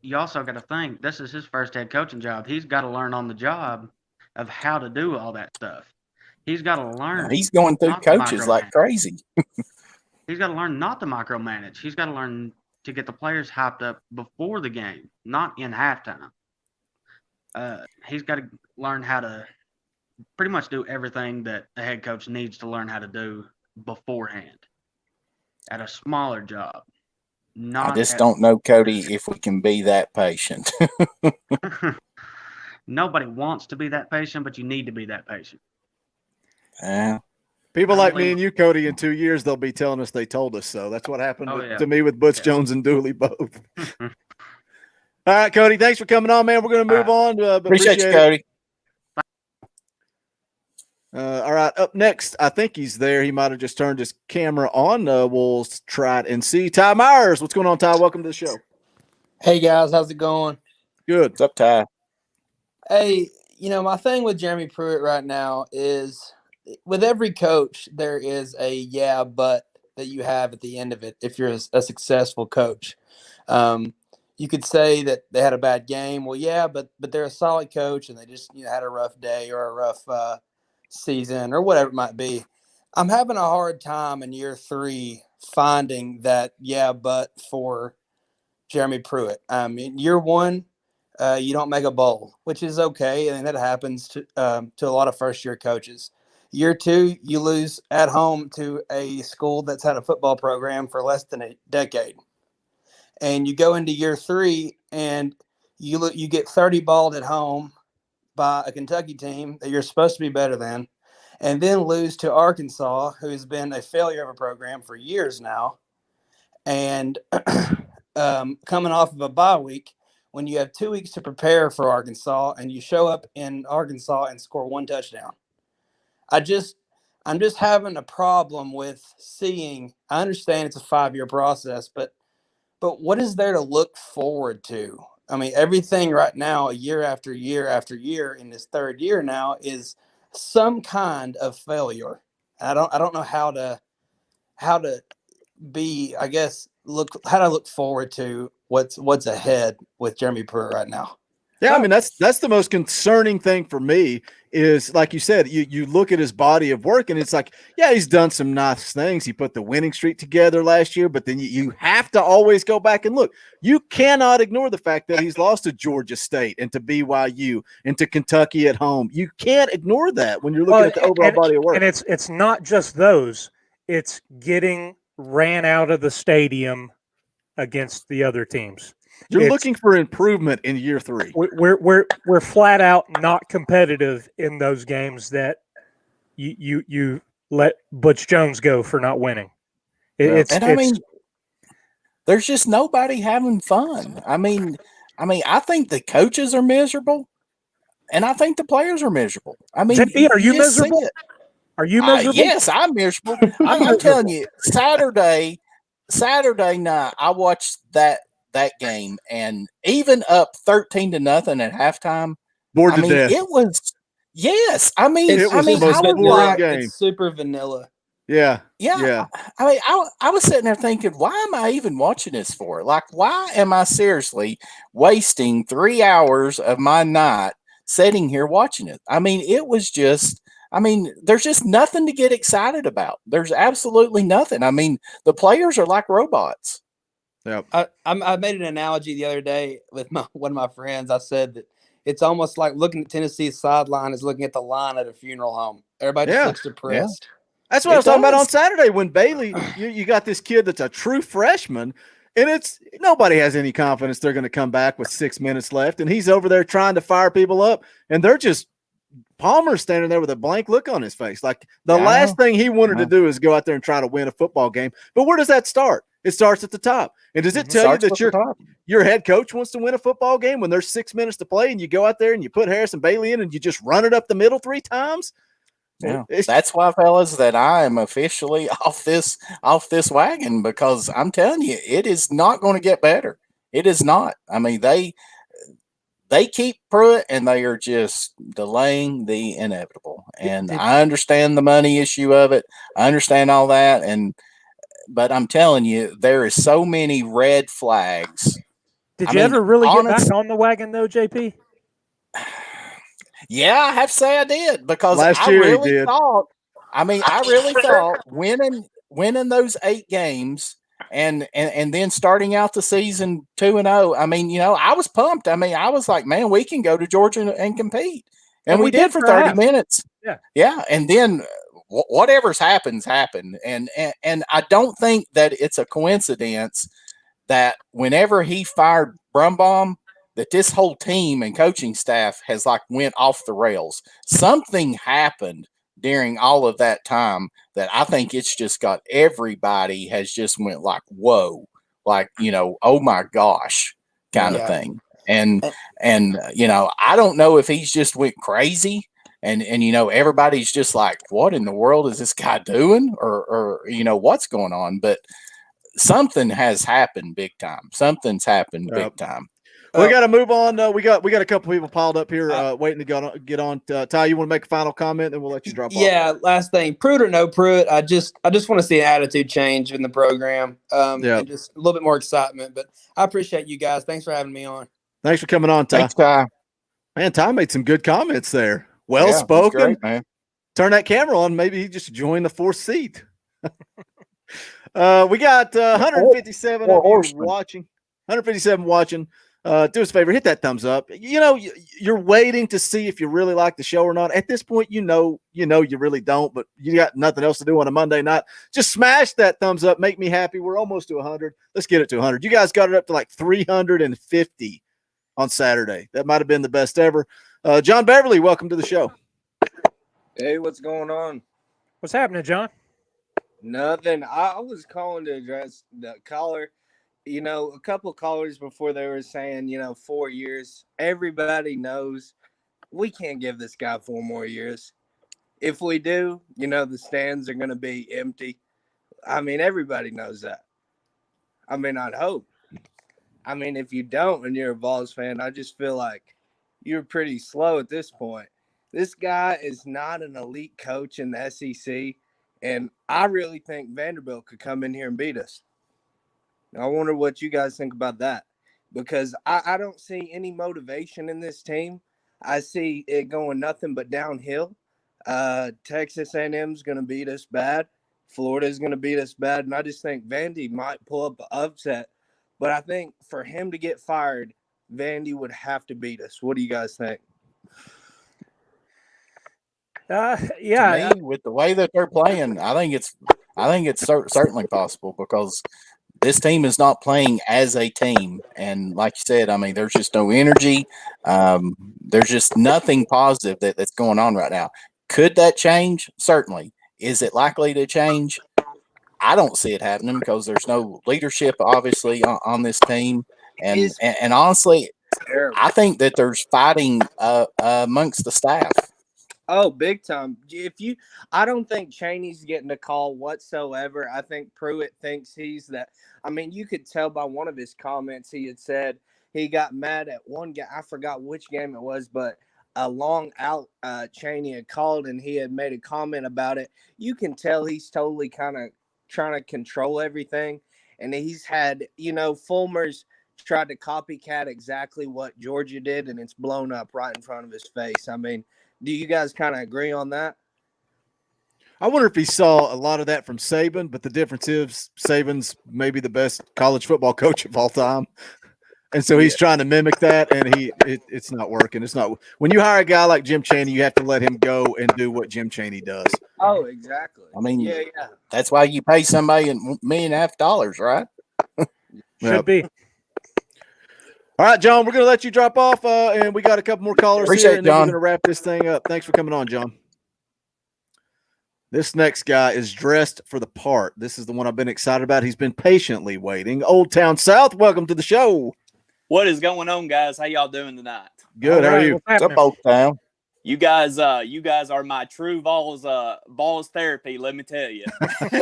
you also got to think this is his first head coaching job. He's got to learn on the job of how to do all that stuff. He's got to learn. He's going through coaches like crazy. He's got to learn not to micromanage. He's got to learn to get the players hyped up before the game, not in halftime. He's got to learn how to pretty much do everything that a head coach needs to learn how to do beforehand at a smaller job. I just don't know, Cody, if we can be that patient. Nobody wants to be that patient, but you need to be that patient. People like me and you, Cody, in 2 years, they'll be telling us they told us so. That's what happened to me with Butch Jones and Dooley both. All right, Cody, thanks for coming on, man. We're going to move on. Appreciate you, Cody. All right, up next, I think he's there. He might have just turned his camera on. We'll try it and see. Ty Myers, what's going on, Ty? Welcome to the show. Hey, guys. How's it going? Good. What's up, Ty? Hey, my thing with Jeremy Pruitt right now is with every coach, there is a but that you have at the end of it if you're a successful coach. You could say that they had a bad game. Well, yeah, but they're a solid coach and they just had a rough day or a rough season or whatever it might be. I'm having a hard time in year 3 finding that but for Jeremy Pruitt. In year 1, you don't make a bowl, which is okay, and that happens to a lot of first-year coaches. Year 2, you lose at home to a school that's had a football program for less than a decade. And you go into year 3 and you get 30 balled at home by a Kentucky team that you're supposed to be better than, and then lose to Arkansas, who's been a failure of a program for years now. And coming off of a bye week, when you have 2 weeks to prepare for Arkansas and you show up in Arkansas and score 1 touchdown. I'm just having a problem with seeing. I understand it's a 5-year process, but what is there to look forward to? I mean, everything right now, year after year after year, in this 3rd year now, is some kind of failure. I don't know how to be. I guess how to look forward to what's ahead with Jeremy Pruitt right now. Yeah, I mean, that's the most concerning thing for me is, like you said, you look at his body of work and it's like, yeah, he's done some nice things. He put the winning streak together last year, but then you have to always go back and look. You cannot ignore the fact that he's lost to Georgia State and to BYU and to Kentucky at home. You can't ignore that when you're looking at the overall body of work. And it's not just those. It's getting ran out of the stadium against the other teams. You're looking for improvement in year 3. We're flat out not competitive in those games that you let Butch Jones go for not winning. I mean, there's just nobody having fun. I mean, I think the coaches are miserable, and I think the players are miserable. I mean, JP, are you miserable? Are you miserable? Yes, I'm miserable. I'm telling you, Saturday night, I watched that game, and even up 13-0 at halftime, bored to death. It was, yes. I mean, it was the most boring game. It's super vanilla. Yeah. Yeah. I mean, I was sitting there thinking, why am I even watching this for? Like, why am I seriously wasting 3 hours of my night sitting here watching it? I mean, it was just, I mean, there's just nothing to get excited about. There's absolutely nothing. I mean, the players are like robots. Yep. I made an analogy the other day with one of my friends. I said that it's almost like looking at Tennessee's sideline is looking at the line at a funeral home. Everybody just looks depressed. That's what I was talking about on Saturday when Bailey, you got this kid that's a true freshman, and it's nobody has any confidence they're going to come back with 6 minutes left, and he's over there trying to fire people up, and they're just Palmer's standing there with a blank look on his face. Like the last thing he wanted to do is go out there and try to win a football game. But where does that start? It starts at the top. And does it tell you that your head coach wants to win a football game when there's 6 minutes to play and you go out there and you put Harrison Bailey in and you just run it up the middle 3 times? Yeah, that's why, fellas, that I am officially off this wagon, because I'm telling you, it is not going to get better. It is not. I mean, they keep Pruitt, and they are just delaying the inevitable. And I understand the money issue of it. I understand all that, but I'm telling you, there is so many red flags. Did you ever really get back on the wagon, though, JP? Yeah, I have to say I did, because last I year really thought. I mean, I really thought winning those 8 games and then starting out the season 2-0. I mean, I was pumped. I mean, I was like, man, we can go to Georgia and compete, and we did for 30 minutes. Yeah, and then whatever's happened, and I don't think that it's a coincidence that whenever he fired Brumbaum, that this whole team and coaching staff has like went off the rails. Something happened during all of that time that I think it's just got everybody has just went like, whoa, like, oh my gosh, kind of thing. And I don't know if he's just went crazy and everybody's just like, what in the world is this guy doing? Or what's going on? But something has happened big time. Something's happened big time. We got to move on. We got a couple people piled up here waiting to get on. Ty, you want to make a final comment, and we'll let you drop off. Yeah, last thing, Pruitt or no Pruitt, I just want to see an attitude change in the program. And just a little bit more excitement. But I appreciate you guys. Thanks for having me on. Thanks for coming on, Ty. Thanks, Ty. Man, Ty made some good comments there. Well spoken. Great, man. Turn that camera on. Maybe he just joined the 4th seat. We got 157 watching. 157 watching. Do us a favor, hit that thumbs up. You're waiting to see if you really like the show or not. At this point, you really don't, but you got nothing else to do on a Monday night. Just smash that thumbs up. Make me happy. We're almost to 100. Let's get it to 100. You guys got it up to like 350 on Saturday. That might have been the best ever. John Beverly, welcome to the show. Hey, what's going on? What's happening, John? Nothing. I was calling to address the caller. A couple callers before they were saying, 4 years. Everybody knows we can't give this guy 4 more years. If we do, the stands are going to be empty. I mean, everybody knows that. I mean, I'd hope. I mean, if you don't and you're a Vols fan, I just feel like you're pretty slow at this point. This guy is not an elite coach in the SEC, and I really think Vanderbilt could come in here and beat us. I wonder what you guys think about that, because I don't see any motivation in this team. I see it going nothing but downhill. Texas A&M is going to beat us bad. Florida is going to beat us bad. And I just think Vandy might pull up an upset. But I think for him to get fired, Vandy would have to beat us. What do you guys think? To me, with the way that they're playing, I think it's certainly possible, because this team is not playing as a team. And like you said, I mean, there's just no energy. There's just nothing positive that's going on right now. Could that change? Certainly. Is it likely to change? I don't see it happening, because there's no leadership, obviously, on this team. And honestly, I think that there's fighting amongst the staff. Oh, big time. I don't think Chaney's getting a call whatsoever. I think Pruitt thinks he's that. I mean, you could tell by one of his comments, he had said he got mad at one guy. I forgot which game it was, but a long out Cheney had called and he had made a comment about it. You can tell he's totally kind of trying to control everything. And he's had, Fulmer's tried to copycat exactly what Georgia did, and it's blown up right in front of his face. I mean, do you guys kind of agree on that? I wonder if he saw a lot of that from Saban, but the difference is Saban's maybe the best college football coach of all time. And so he's trying to mimic that, and it's not working. It's not when you hire a guy like Jim Chaney, you have to let him go and do what Jim Chaney does. Oh, exactly. I mean, yeah. That's why you pay somebody $1.5 million, right? Should be. All right, John, we're going to let you drop off, and we got a couple more callers Appreciate here, it, and then we're John. going to wrap this thing up. Thanks for coming on, John. This next guy is dressed for the part. This is the one I've been excited about. He's been patiently waiting. Old Town South, welcome to the show. What is going on, guys? How y'all doing tonight? Good. How are you? What's up, Old Town? You guys are my true Vols therapy. Let me tell you.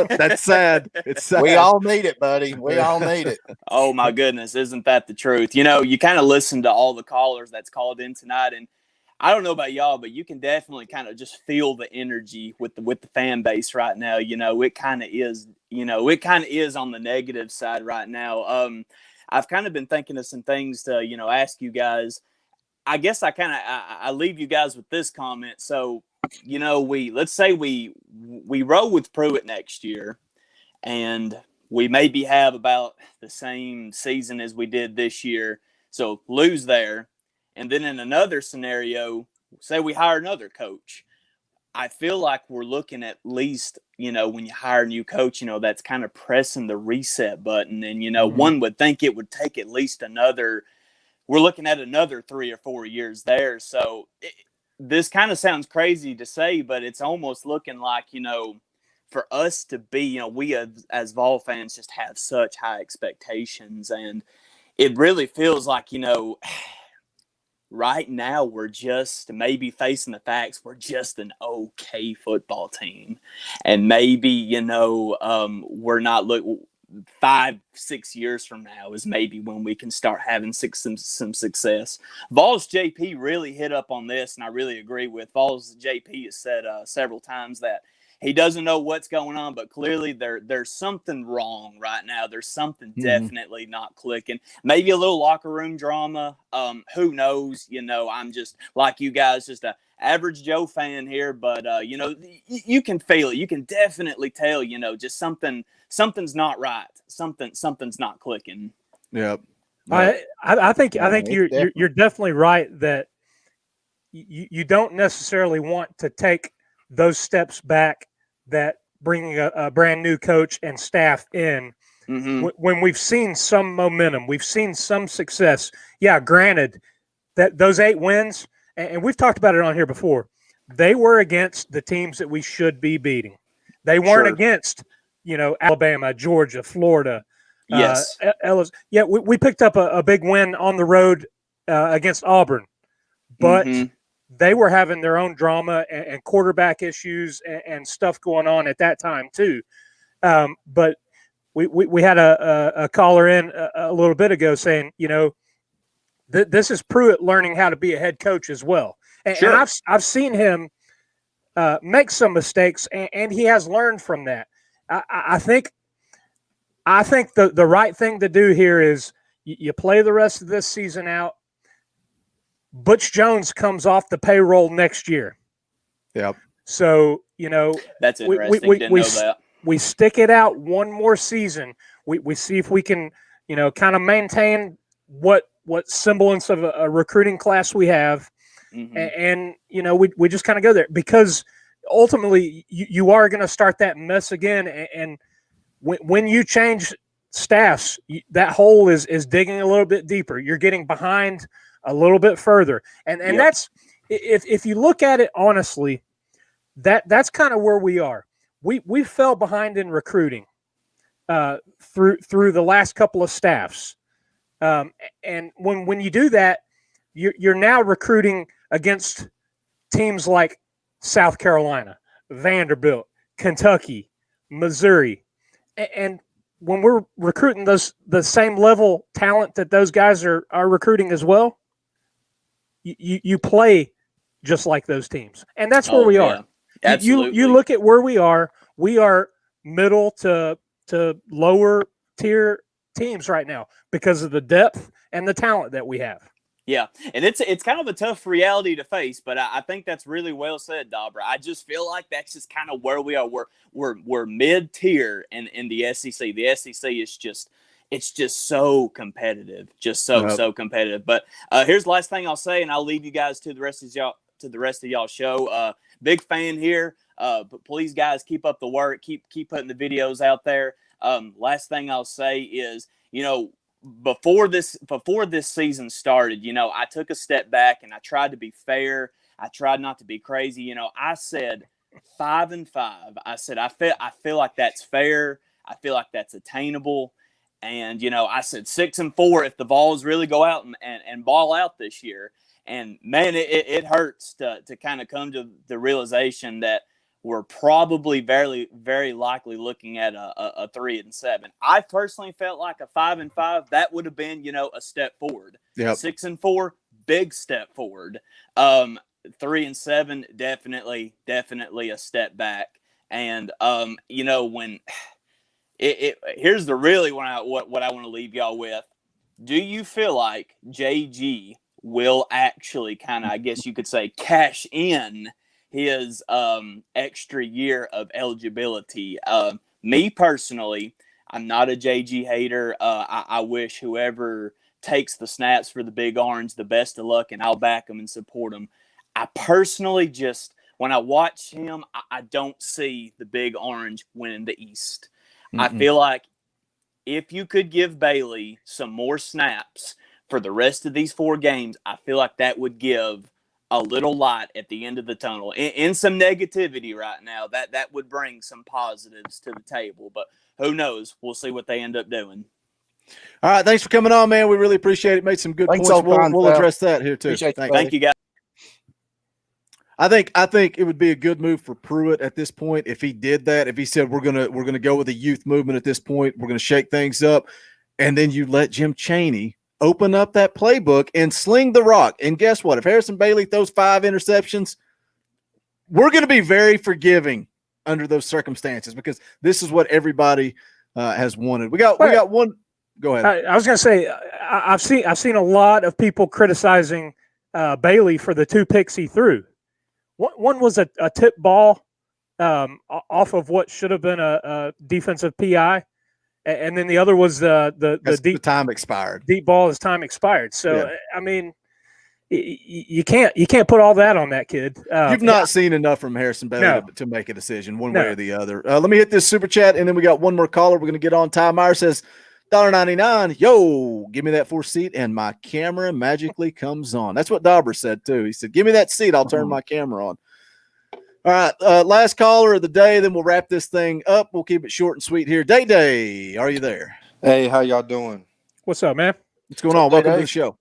That's sad. It's sad. We all need it, buddy. We all need it. Oh my goodness, isn't that the truth? You kind of listen to all the callers that's called in tonight, and I don't know about y'all, but you can definitely kind of just feel the energy with the fan base right now. It kind of is. It is on the negative side right now. I've kind of been thinking of some things to, ask you guys. I guess I leave you guys with this comment. So, let's say we roll with Pruitt next year, and we maybe have about the same season as we did this year. So lose there. And then in another scenario, say we hire another coach. I feel like we're looking at least, when you hire a new coach, that's kind of pressing the reset button. And, one would think it would take at least we're looking at another 3 or 4 years there. So this kind of sounds crazy to say, but it's almost looking like, for us to be, we as Vol fans just have such high expectations. And it really feels like, right now we're just maybe facing the facts. We're just an okay football team, and maybe we're not 5-6 years from now is maybe when we can start having some success. Vols JP really hit up on this, and I really agree with Vols JP has said several times that he doesn't know what's going on, but clearly there's something wrong right now. There's something definitely not clicking. Maybe a little locker room drama. Who knows? I'm just like you guys, just a average Joe fan here, but you can feel it. You can definitely tell. Just something's not right. Something's not clicking. Yep. I think you're definitely right that you don't necessarily want to take those steps back that bringing a brand new coach and staff in when we've seen some momentum, we've seen some success. Yeah, granted that those 8 wins, and we've talked about it on here before, they were against the teams that we should be beating. They weren't against, Alabama, Georgia, Florida. Yes. Ellis. Yeah, we picked up a big win on the road against Auburn, but they were having their own drama and quarterback issues and stuff going on at that time too. But we had a caller in a little bit ago saying, this is Pruitt learning how to be a head coach as well. And I've seen him make some mistakes, and he has learned from that. I think the right thing to do here is you play the rest of this season out. Butch Jones comes off the payroll next year. Yep. So, that's interesting. We stick it out one more season. We see if we can, kind of maintain what semblance of a recruiting class we have. And we just kind of go there because ultimately you are going to start that mess again. And when you change staffs, that hole is digging a little bit deeper. You're getting behind a little bit further. And that's, if you look at it honestly, that's kind of where we are. We fell behind in recruiting through the last couple of staffs. And when you do that, you're now recruiting against teams like South Carolina, Vanderbilt, Kentucky, Missouri. And when we're recruiting the same level talent that those guys are recruiting as well, you play just like those teams. And that's where we are. Absolutely. You look at where we are. We are middle to lower tier teams right now because of the depth and the talent that we have. Yeah, and it's kind of a tough reality to face, but I think that's really well said, Dobber. I just feel like that's just kind of where we are. We're mid tier in the SEC. The SEC is just so competitive, so competitive. But here's the last thing I'll say, and I'll leave you guys to the rest of y'all show. Big fan here. But please, guys, keep up the work. Keep putting the videos out there. Last thing I'll say is, before this season started, I took a step back and I tried to be fair. I tried not to be crazy. I said 5-5. I said I feel like that's fair. I feel like that's attainable. And I said 6-4 if the Vols really go out and ball out this year. And man, it hurts to kind of come to the realization that we're probably very, very likely looking at a 3-7. I personally felt like a 5-5. That would have been, a step forward. Yep. 6-4, big step forward. 3-7, definitely a step back. And when here's the really what I want to leave y'all with. Do you feel like JG will actually kind of, I guess you could say, cash in his extra year of eligibility? Me personally, I'm not a JG hater. I wish whoever takes the snaps for the Big Orange the best of luck, and I'll back him and support him. I personally just, when I watch him, I don't see the Big Orange winning the East. I feel like if you could give Bailey some more snaps for the rest of these 4 games, I feel like that would give a little light at the end of the tunnel. In some negativity right now, that would bring some positives to the table. But who knows? We'll see what they end up doing. All right, thanks for coming on, man. We really appreciate it. Made some good Thanks, points. Old We'll address that here too. Thank you, guys. I think it would be a good move for Pruitt at this point if he did that. If he said we're gonna go with a youth movement at this point, we're gonna shake things up, and then you let Jim Chaney open up that playbook and sling the rock. And guess what? If Harrison Bailey throws 5 interceptions, we're going to be very forgiving under those circumstances because this is what everybody has wanted. We got one. Go ahead. I was going to say I've seen a lot of people criticizing Bailey for the 2 picks he threw. One was a tip ball off of what should have been a defensive PI. And then the other was the deep time expired. Deep ball as time expired. So yeah. I mean, you can't put all that on that kid. You've not seen enough from Harrison Bailey to make a decision one way or the other. Let me hit this super chat, and then we got one more caller. We're going to get on. Ty Meyer says, $1.99. Yo, give me that 4 seat, and my camera magically comes on. That's what Dobber said too. He said, "Give me that seat, I'll turn my camera on." All right, last caller of the day, then we'll wrap this thing up. We'll keep it short and sweet here. Day, are you there? Hey, how y'all doing? What's up, man? What's going on? Welcome to the show.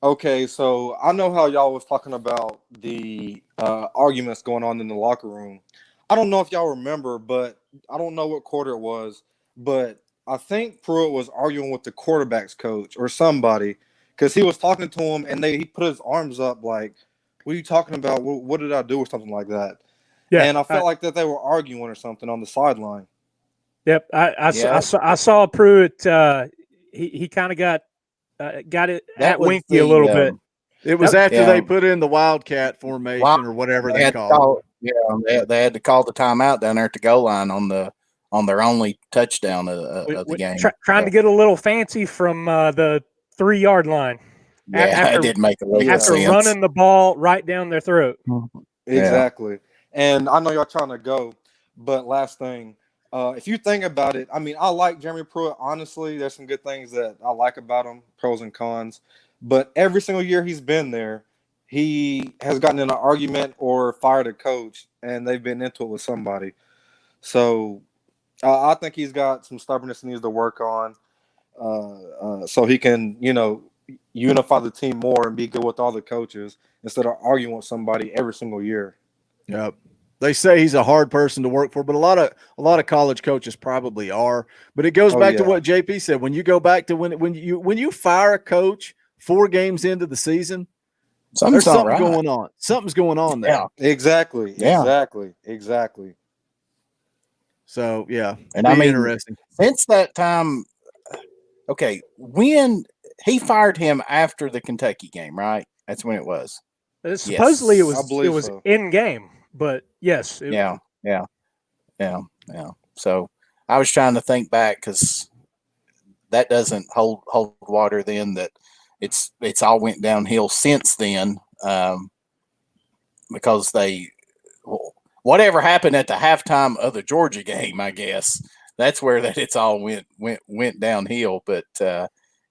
Okay, so I know how y'all was talking about the arguments going on in the locker room. I don't know if y'all remember, but I don't know what quarter it was, but I think Pruitt was arguing with the quarterback's coach or somebody because he was talking to him and he put his arms up like, "What are you talking about? What did I do?" or something like that. Yeah, and I felt like that they were arguing or something on the sideline. Yep, I saw Pruitt. He kind of got it at Winky a little bit. It was after they put in the Wildcat formation or whatever they called it. They had to call the timeout down there at the goal line on their only touchdown of the game. Trying to get a little fancy from the 3-yard line. Yeah, it did make a little after sense. Running the ball right down their throat. Exactly. Yeah. And I know y'all trying to go, but last thing, if you think about it, I mean, I like Jeremy Pruitt. Honestly, there's some good things that I like about him, pros and cons. But every single year he's been there, he has gotten in an argument or fired a coach, and they've been into it with somebody. So I think he's got some stubbornness he needs to work on so he can, unify the team more and be good with all the coaches instead of arguing with somebody every single year. Yep. They say he's a hard person to work for, but a lot of college coaches probably are. But it goes back to what JP said. When you go back to when you fire a coach 4 games into the season, There's not something right. going on. Something's going on there. Yeah. Exactly. Yeah. Exactly. So yeah, And be I mean, interesting. since that time, okay, when he fired him after the Kentucky game, right? That's when it was. Supposedly Yes. it was in game, but yes. Yeah. So I was trying to think back because that doesn't hold water. Then that it's all went downhill since then, because whatever happened at the halftime of the Georgia game, I guess that's where it's all went downhill. But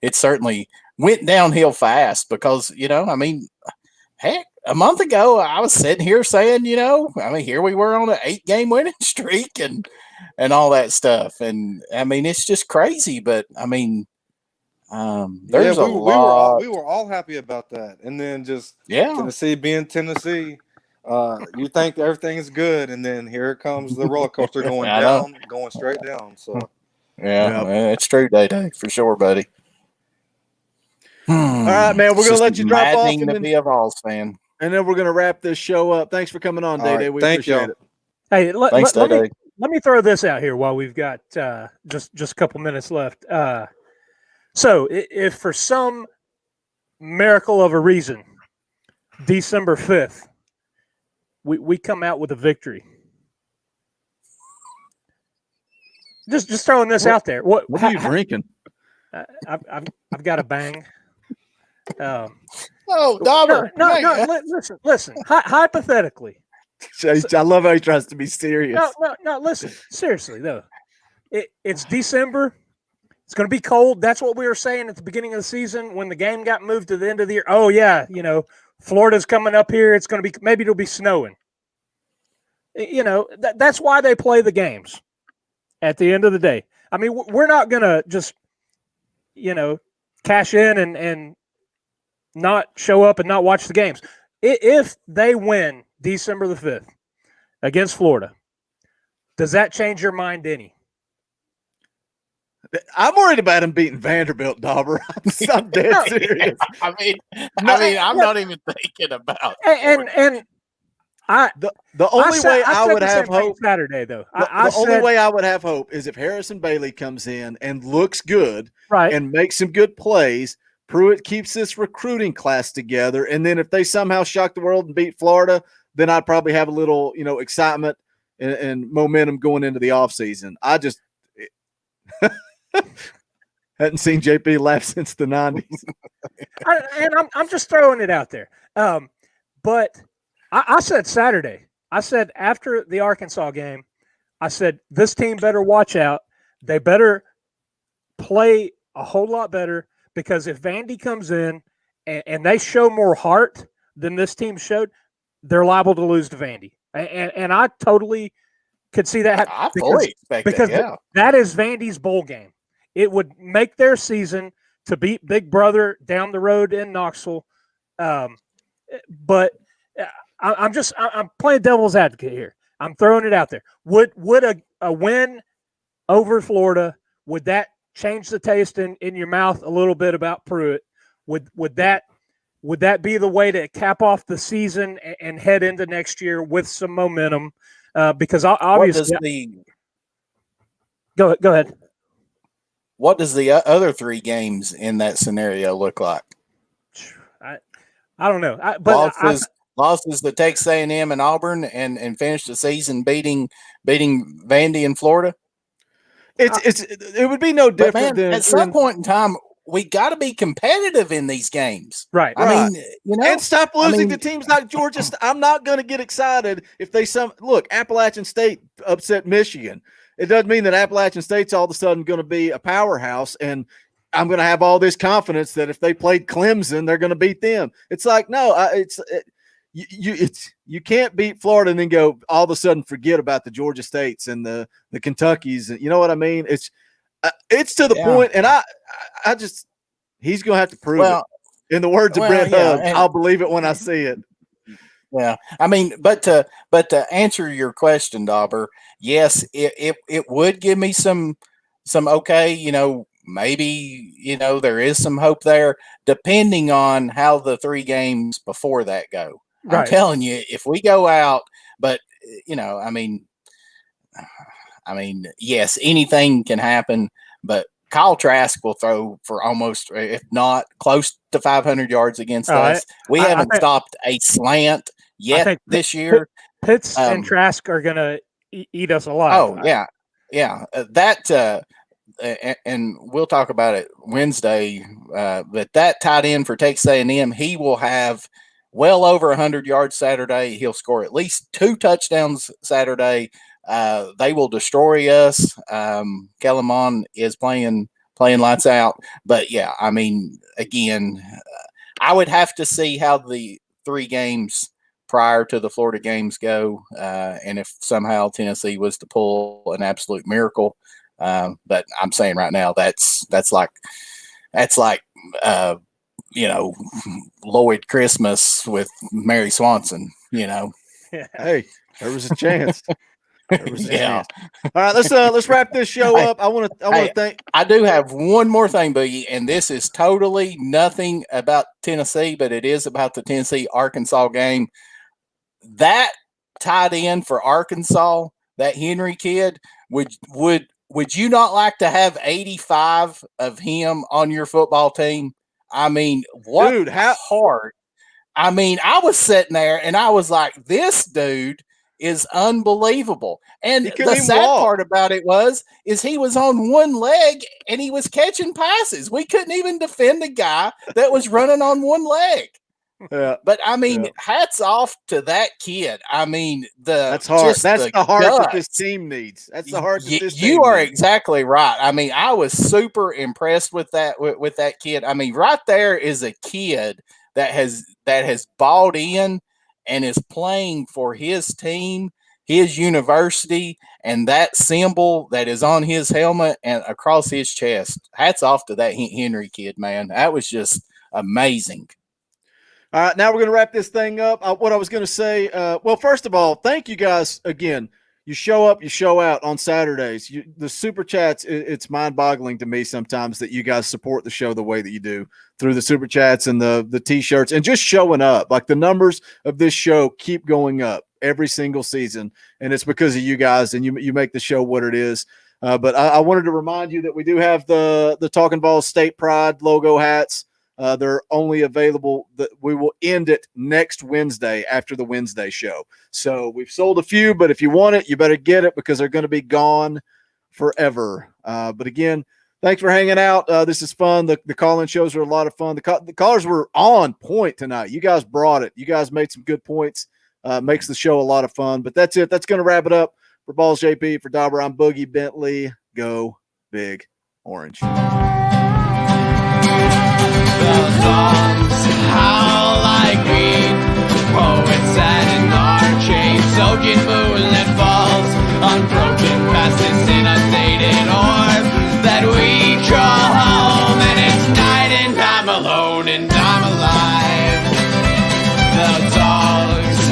it certainly went downhill fast because I mean, heck, a month ago I was sitting here saying, I mean, here we were on an 8-game winning streak and all that stuff, and I mean, it's just crazy. But I mean, there's a lot. We were all happy about that, and then just Yeah. Tennessee being Tennessee. You think everything's good, and then here comes the roller coaster going down, going straight down. So yeah, it's true, Day for sure, buddy. All right, man. We're gonna let you drop off, and then be a Vols fan, and then we're gonna wrap this show up. Thanks for coming on, Day. We appreciate it. Hey, Thanks, Day. Let me throw this out here while we've got just a couple minutes left. So, if for some miracle of a reason, December 5th, we come out with a victory. Just throwing this out there. What are you drinking? I've got a bang. Oh, Dobber. No. Listen. Hypothetically, I love how he tries to be serious. No. Listen, seriously though, it's December. It's going to be cold. That's what we were saying at the beginning of the season when the game got moved to the end of the year. Oh yeah, Florida's coming up here. It's going to be maybe it'll be snowing. That's why they play the games. At the end of the day, I mean, we're not going to just cash in and not show up and not watch the games. If they win December the 5th against Florida, does that change your mind any? I'm worried about him beating Vanderbilt, Dobber. I'm dead serious. I mean, I'm not even thinking about it. And the only way I would have hope Saturday though. The only way I would have hope is if Harrison Bailey comes in and looks good, right, and makes some good plays. Pruitt keeps this recruiting class together, and then if they somehow shock the world and beat Florida, then I'd probably have a little, excitement and momentum going into the offseason. I just hadn't seen JP laugh since the 90s. I'm just throwing it out there. But I said Saturday. I said after the Arkansas game, I said this team better watch out. They better play a whole lot better because if Vandy comes in and they show more heart than this team showed, they're liable to lose to Vandy. And I totally could see that I fully expect because that, yeah. That is Vandy's bowl game. It would make their season to beat Big Brother down the road in Knoxville. But I'm playing devil's advocate here. I'm throwing it out there. Would a win over Florida, would that change the taste in your mouth a little bit about Pruitt? Would that be the way to cap off the season and head into next year with some momentum? Because obviously, go ahead. What does the other 3 games in that scenario look like? I don't know. Losses to Texas A&M and Auburn, and finish the season beating Vandy in Florida. It would be no different than at some point in time. We got to be competitive in these games, right? I mean, and stop losing to teams like Georgia. I'm not going to get excited if they look. Appalachian State upset Michigan. It doesn't mean that Appalachian State's all of a sudden going to be a powerhouse, and I'm going to have all this confidence that if they played Clemson, they're going to beat them. It's like no, you can't beat Florida and then go all of a sudden forget about the Georgia States and the Kentuckys, and you know what I mean. It's to the point, and I just he's going to have to prove it. In the words of Brett Hubb, I'll believe it when I see it. Yeah, I mean, but to answer your question, Dobber, yes, it would give me some okay, maybe, there is some hope there, depending on how the 3 games before that go. I'm Right. telling you, if we go out, but yes, anything can happen, but Kyle Trask will throw for almost, if not close to 500 yards against us. We haven't stopped a slant yet this year. Pitts and Trask are going to eat us alive. Oh, yeah. Yeah. And we'll talk about it Wednesday, but that tight end for Texas A&M, he will have well over 100 yards Saturday. He'll score at least 2 touchdowns Saturday. They will destroy us. Kellen Mond is playing lights out. But yeah, again, I would have to see how the 3 games prior to the Florida games go, and if somehow Tennessee was to pull an absolute miracle. But I'm saying right now that's like Lloyd Christmas with Mary Swanson. Hey, there was a chance. Yeah. All right, let's wrap this show up. I want to thank. I do have one more thing, Boogie, and this is totally nothing about Tennessee, but it is about the Tennessee-Arkansas game. That tight end for Arkansas, that Henry kid, would you not like to have 85 of him on your football team? What dude, how hard? I was sitting there and I was like, this dude is unbelievable. And the sad part about it is he was on one leg and he was catching passes. We couldn't even defend a guy that was running on one leg. Yeah. But hats off to that kid. That's hard. That's the heart that this team needs. That's the heart that this team You are needs. exactly right. I was super impressed with that kid. Right there is a kid that has bought in and is playing for his team, his university, and that symbol that is on his helmet and across his chest. Hats off to that Henry kid, man. That was just amazing. All right, now we're going to wrap this thing up. What I was going to say, well, first of all, thank you guys again. You show up, you show out on Saturdays. The super chats, it's mind-boggling to me sometimes that you guys support the show the way that you do through the super chats and the T-shirts and just showing up. Like the numbers of this show keep going up every single season, and it's because of you guys, and you make the show what it is. But I wanted to remind you that we do have the Talkin VAWLS State Pride logo hats. They're only available. We will end it next Wednesday after the Wednesday show. So we've sold a few, but if you want it, you better get it because they're going to be gone forever. But again, thanks for hanging out. This is fun. The call-in shows were a lot of fun. The callers were on point tonight. You guys brought it. You guys made some good points. Makes the show a lot of fun. But that's it. That's going to wrap it up. For Vols JP, for Dobber, I'm Boogie Bentley. Go Big Orange.